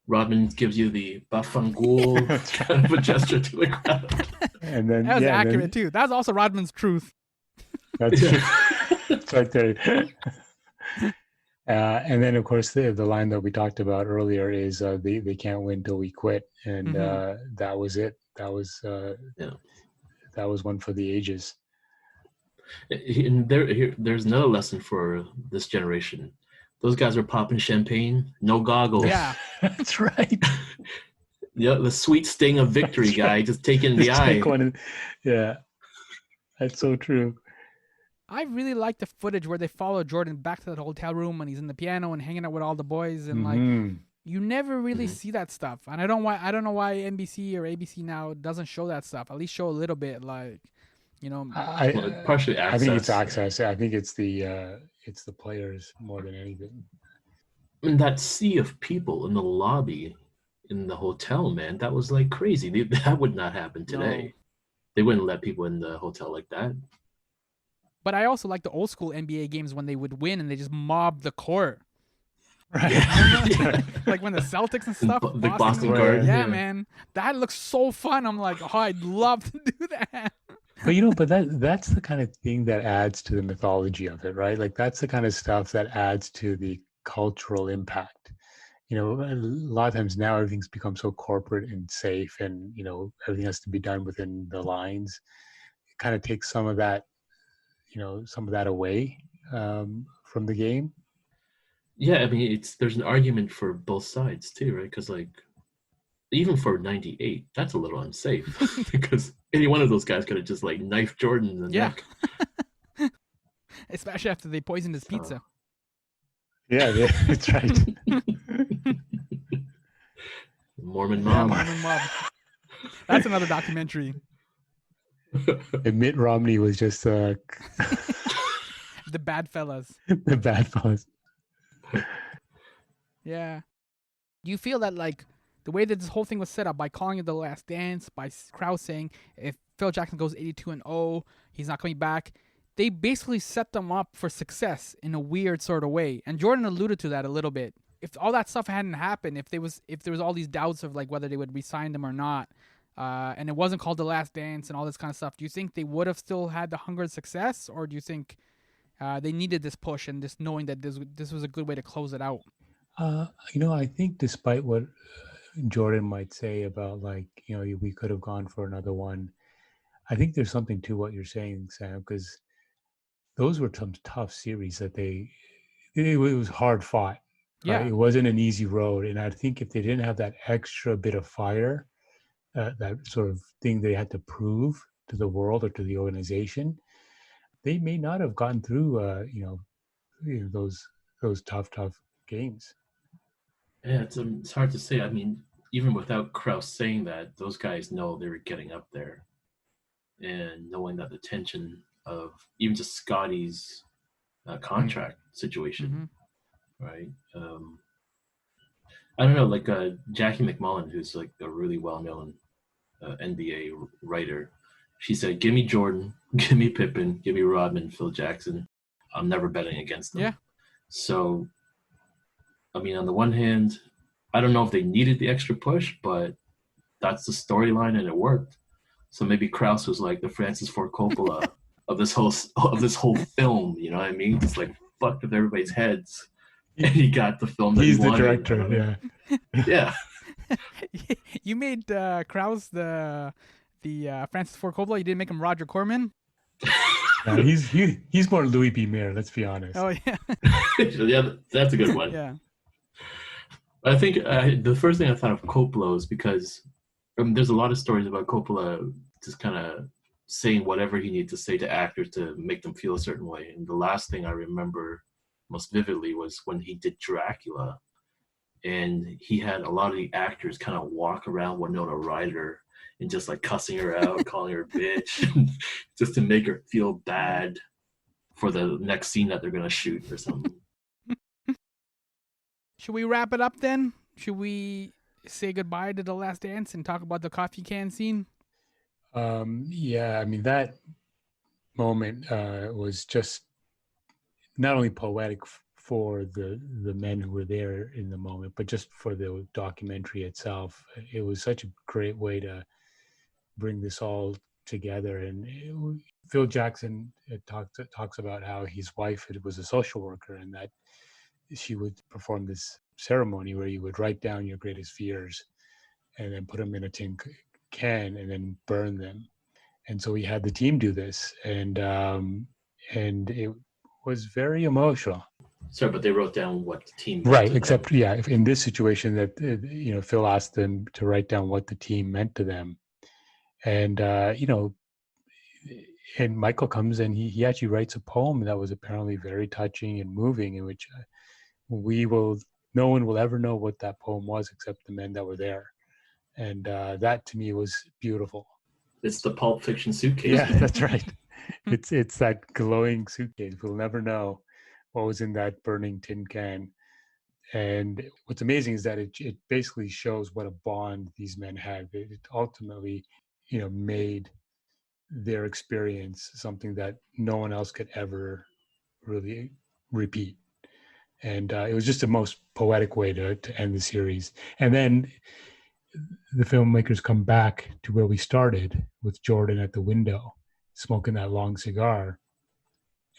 Rodman gives you the Bafangul kind of a gesture to the crowd. And then That was accurate too. That was also Rodman's truth. That's it's right there. And then, of course, the line that we talked about earlier is they can't win till we quit, and that was it. That was that was one for the ages. And there's another lesson for this generation. Those guys are popping champagne, no goggles. Yeah, that's right. Yeah, the sweet sting of victory guy just taking the eye. Yeah, that's so true. I really like the footage where they follow Jordan back to that hotel room and he's in the piano and hanging out with all the boys, and like you never really see that stuff. And I don't know why NBC or ABC now doesn't show that stuff. At least show a little bit, like, you know. Partially access. I think it's access. I think it's the players more than anything. And that sea of people in the lobby in the hotel, man, that was like crazy. That would not happen today. No. They wouldn't let people in the hotel like that. But I also like the old school NBA games when they would win and they just mobbed the court. Right. Yeah. Like when the Celtics and stuff. The Boston Garden. Yeah, man. That looks so fun. I'm like, oh, I'd love to do that. But that's the kind of thing that adds to the mythology of it, right? Like that's the kind of stuff that adds to the cultural impact. You know, a lot of times now everything's become so corporate and safe, and you know everything has to be done within the lines. It kind of takes some of that away from the game. Yeah, I mean, there's an argument for both sides too, right? Because like, even for '98, that's a little unsafe because any one of those guys could have just like knifed Jordan in the neck. Especially after they poisoned his pizza. Yeah, that's right. Mormon mob. Yeah, Mormon mob. That's another documentary. And Mitt Romney was just the bad fellas. The bad fellas. Yeah. Do you feel that like the way that this whole thing was set up by calling it The Last Dance, by Krause saying if Phil Jackson goes 82-0, he's not coming back, they basically set them up for success in a weird sort of way. And Jordan alluded to that a little bit. If all that stuff hadn't happened, if there was all these doubts of like whether they would re-sign them or not, and it wasn't called The Last Dance and all this kind of stuff, do you think they would have still had the hunger and success, or do you think they needed this push and just knowing that this was a good way to close it out? I think despite what Jordan might say about like, we could have gone for another one, I think there's something to what you're saying, Sam, because those were some tough series that it was hard fought. Yeah. Right? It wasn't an easy road. And I think if they didn't have that extra bit of fire, that sort of thing they had to prove to the world or to the organization, they may not have gotten through, those tough games. Yeah, it's hard to say. I mean, even without Krause saying that, those guys know they were getting up there, and knowing that the tension of even just Scotty's contract situation, right? I don't know, like Jackie McMullen, who's like a really well-known NBA writer. She said, "Give me Jordan, give me Pippen, give me Rodman, Phil Jackson. I'm never betting against them. Yeah. So, I mean, on the one hand, I don't know if they needed the extra push, but that's the storyline and it worked. So maybe Krause was like the Francis Ford Coppola of this whole film. You know what I mean? Just like fucked with everybody's heads, and he got the film that He's he the wanted. director. Yeah. You made Krause the Francis Ford Coppola. You didn't make him Roger Corman. Yeah, he's more Louis B. Mayer. Let's be honest. Oh yeah. Yeah, that's a good one. Yeah. I think the first thing I thought of Coppola is because there's a lot of stories about Coppola just kind of saying whatever he needed to say to actors to make them feel a certain way. And the last thing I remember most vividly was when he did Dracula, and he had a lot of the actors kind of walk around Winona Ryder and just like cussing her out, calling her a bitch, just to make her feel bad for the next scene that they're going to shoot or something. Should we wrap it up then? Should we say goodbye to The Last Dance and talk about the coffee can scene? Yeah, I mean, that moment was just not only poetic for the men who were there in the moment, but just for the documentary itself. It was such a great way to bring this all together. And Phil Jackson talks about how his wife was a social worker, and that she would perform this ceremony where you would write down your greatest fears and then put them in a tin can and then burn them. And so we had the team do this, and it was very emotional. Sorry, but they wrote down what the team meant Right, to except them. yeah, in this situation that Phil asked them to write down what the team meant to them, and and Michael comes and he actually writes a poem that was apparently very touching and moving, in which no one will ever know what that poem was except the men that were there, and that to me was beautiful. It's the Pulp Fiction suitcase. Yeah, man. that's right. It's that glowing suitcase. We'll never know what was in that burning tin can. And what's amazing is that it basically shows what a bond these men had. It ultimately, made their experience something that no one else could ever really repeat. And it was just the most poetic way to end the series. And then the filmmakers come back to where we started, with Jordan at the window smoking that long cigar,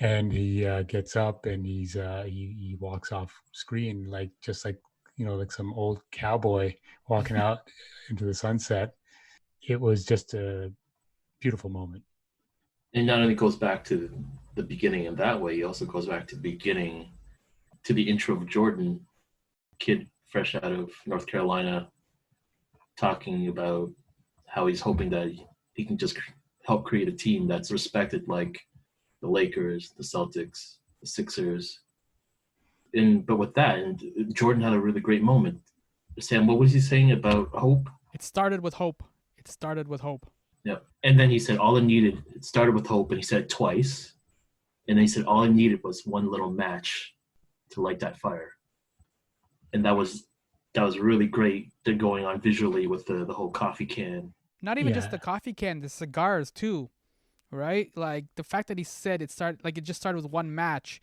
and he gets up and he walks off screen like some old cowboy walking out into the sunset. It was just a beautiful moment. And not only goes back to the beginning in that way, he also goes back to the intro of Jordan, kid fresh out of North Carolina, talking about how he's hoping that he can just help create a team that's respected like the Lakers, the Celtics, the Sixers. But with that, and Jordan had a really great moment. Sam, what was he saying about hope? It started with hope. It started with hope. Yeah. And then he said it started with hope, and he said it twice. And then he said all I needed was one little match to light that fire. And that was really great going on visually with the whole coffee can. Not even just the coffee can, the cigars too, right? Like the fact that he said it just started with one match.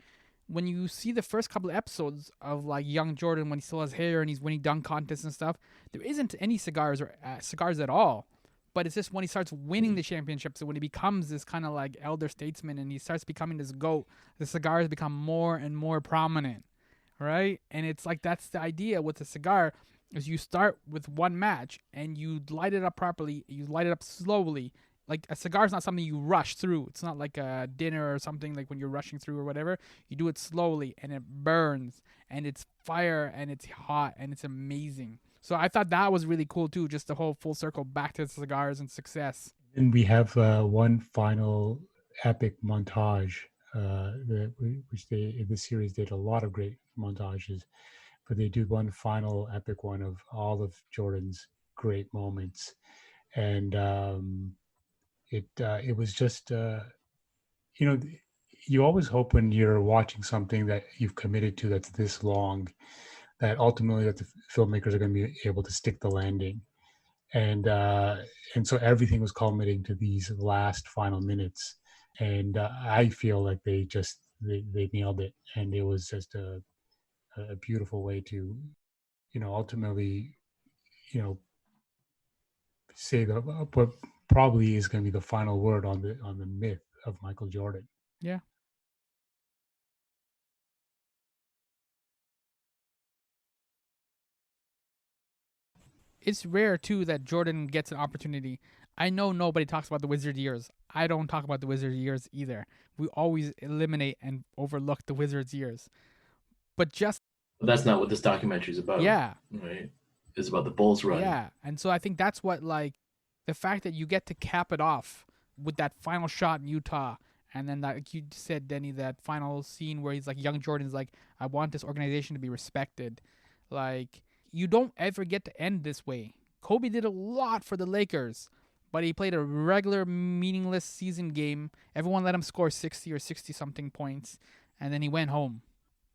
When you see the first couple of episodes of like young Jordan when he still has hair and he's winning dunk contests and stuff, there isn't any cigars at all. But it's just when he starts winning the championships and when he becomes this kind of like elder statesman and he starts becoming this GOAT, the cigars become more and more prominent, right? And it's like that's the idea with the cigar is you start with one match and you light it up properly, you light it up slowly. Like a cigar is not something you rush through. It's not like a dinner or something like when you're rushing through or whatever. You do it slowly and it burns and it's fire and it's hot and it's amazing. So I thought that was really cool too, just the whole full circle back to cigars and success. And we have one final epic montage, which they in this series did a lot of great montages, but they do one final epic one of all of Jordan's great moments, and it was just you always hope when you're watching something that you've committed to that's this long, that ultimately that the filmmakers are going to be able to stick the landing. And so everything was culminating to these last final minutes. And I feel like they just they nailed it, and it was just a beautiful way to, ultimately, say what probably is going to be the final word on the myth of Michael Jordan. Yeah. It's rare too that Jordan gets an opportunity. I know nobody talks about the Wizard years. I don't talk about the Wizard years either. We always eliminate and overlook the Wizards years. But that's not what this documentary is about. Yeah. Right. It's about the Bulls run. Yeah. And so I think that's what, like, the fact that you get to cap it off with that final shot in Utah, and then like you said, Denny, that final scene where he's like, young Jordan's like, I want this organization to be respected. Like, you don't ever get to end this way. Kobe did a lot for the Lakers, but he played a regular meaningless season game. Everyone let him score 60 or 60 something points, and then he went home.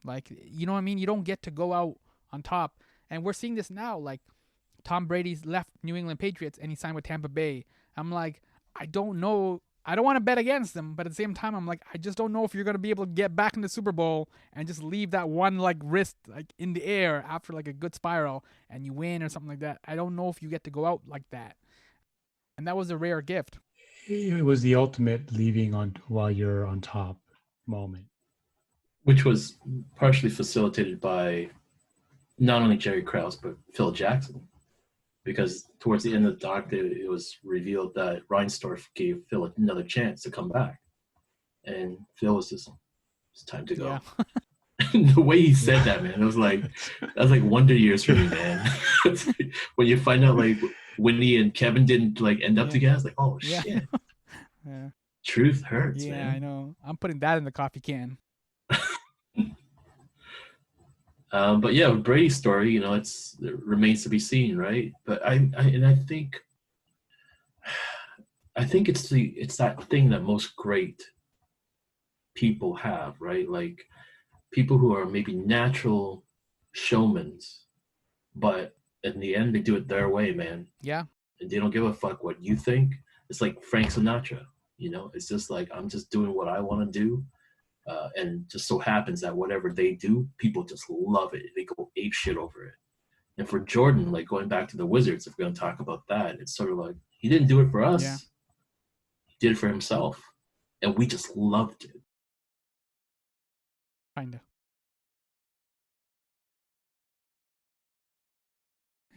Like, you know what I mean? You don't get to go out on top. And we're seeing this now. Like, Tom Brady's left New England Patriots and he signed with Tampa Bay. I'm like, I don't know. I don't want to bet against them, but at the same time, I'm like, I just don't know if you're going to be able to get back in the Super Bowl and just leave that one like wrist like in the air after like a good spiral and you win or something like that. I don't know if you get to go out like that. And that was a rare gift. It was the ultimate leaving on while you're on top moment, which was partially facilitated by not only Jerry Krause but Phil Jackson, because towards the end of the doc, it was revealed that Reinsdorf gave Phil another chance to come back, and Phil was just, it's time to go. Yeah. The way he said that, man, it was like wonder years for me, man. When you find out like Whitney and Kevin didn't like end up together, it's like, oh shit. Yeah. Truth hurts, man. Yeah, I know. I'm putting that in the coffee can. But yeah, with Brady's story, it remains to be seen, right? But I think it's that thing that most great people have, right? Like people who are maybe natural showmen, but in the end they do it their way, man. Yeah. And they don't give a fuck what you think. It's like Frank Sinatra, it's just like, I'm just doing what I want to do. And just so happens that whatever they do, people just love it. They go ape shit over it. And for Jordan, like going back to the Wizards, if we're going to talk about that, it's sort of like, he didn't do it for us. Yeah. He did it for himself. And we just loved it. Kinda.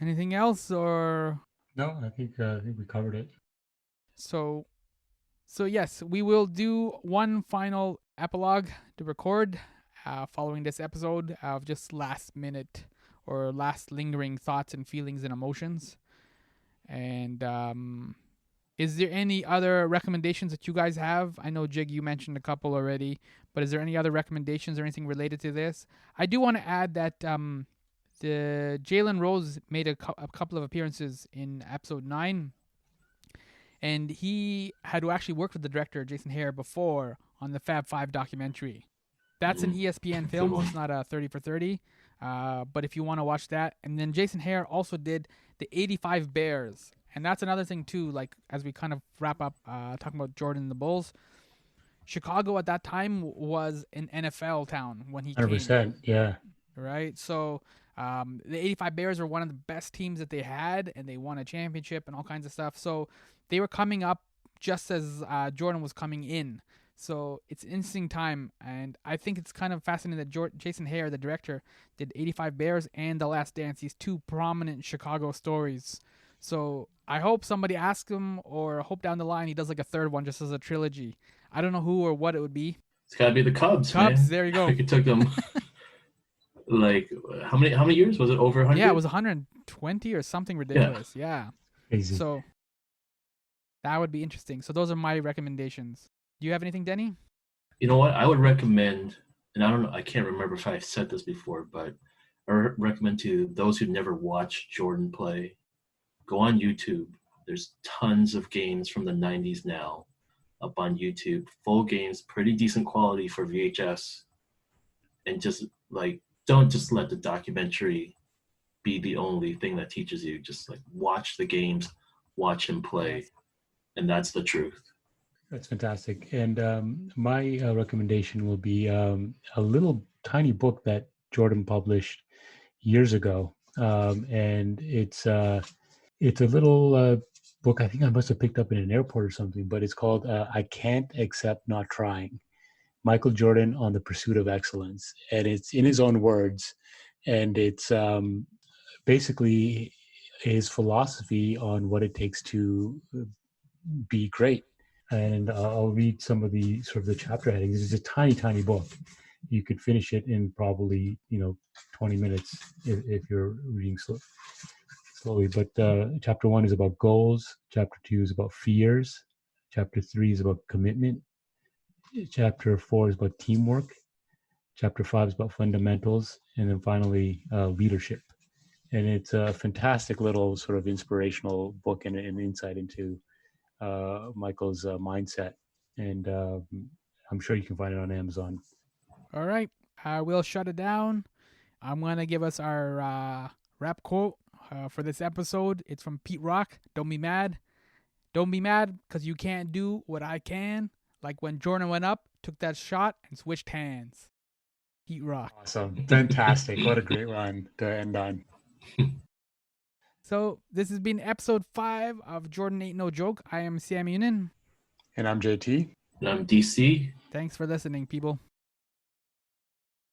Anything else or? No, I think we covered it. So yes, we will do one final epilogue to record following this episode of just last minute or last lingering thoughts and feelings and emotions. And is there any other recommendations that you guys have? I know, Jig, you mentioned a couple already, but is there any other recommendations or anything related to this? I do want to add that the Jalen Rose made a couple of appearances in episode 9. And he had actually worked with the director, Jason Hare, before on the Fab 5 documentary. That's an ESPN film. It's not a 30 for 30. But if you want to watch that. And then Jason Hare also did the 85 Bears. And that's another thing, too, like as we kind of wrap up talking about Jordan and the Bulls. Chicago at that time was an NFL town when he 100%, came. yeah. Right? So the 85 Bears were one of the best teams that they had, and they won a championship and all kinds of stuff. So they were coming up just as Jordan was coming in. So it's an interesting time, and I think it's kind of fascinating that Jason Hare, the director, did 85 Bears and The Last Dance, these two prominent Chicago stories. So I hope somebody asks him, or hope down the line he does like a third one just as a trilogy. I don't know who or what it would be. It's got to be the Cubs, man. There you go. Like it took them like how many years? Was it over 100? Yeah, it was 120 or something ridiculous. Yeah. Crazy. So that would be interesting. So those are my recommendations. Do you have anything, Denny? You know what? I would recommend, and I don't know, I can't remember if I've said this before, but I recommend to those who never watched Jordan play, go on YouTube. There's tons of games from the 90s now up on YouTube. Full games, pretty decent quality for VHS. And just like, don't just let the documentary be the only thing that teaches you. Just like watch the games, watch him play. And that's the truth. That's fantastic. And my recommendation will be a little tiny book that Jordan published years ago, and it's a little book. I think I must have picked up in an airport or something, but it's called "I Can't Accept Not Trying." Michael Jordan on the Pursuit of Excellence, and it's in his own words, and it's basically his philosophy on what it takes to be great. And I'll read some of the sort of the chapter headings. It's a tiny, tiny book. You could finish it in probably 20 minutes if you're reading slowly. But chapter 1 is about goals. Chapter 2 is about fears. Chapter 3 is about commitment. Chapter 4 is about teamwork. Chapter 5 is about fundamentals, and then finally leadership. And it's a fantastic little sort of inspirational book and an insight into Michael's mindset. And I'm sure you can find it on Amazon. All right, I will shut it down. I'm going to give us our rap quote for this episode. It's from Pete Rock. Don't be mad. Don't be mad because you can't do what I can. Like when Jordan went up, took that shot, and switched hands. Pete Rock. Awesome. Fantastic. What a great run to end on. So this has been episode 5 of Jordan Ain't No Joke. I am Sammy Younan. And I'm JT. And I'm DC. Thanks for listening, people.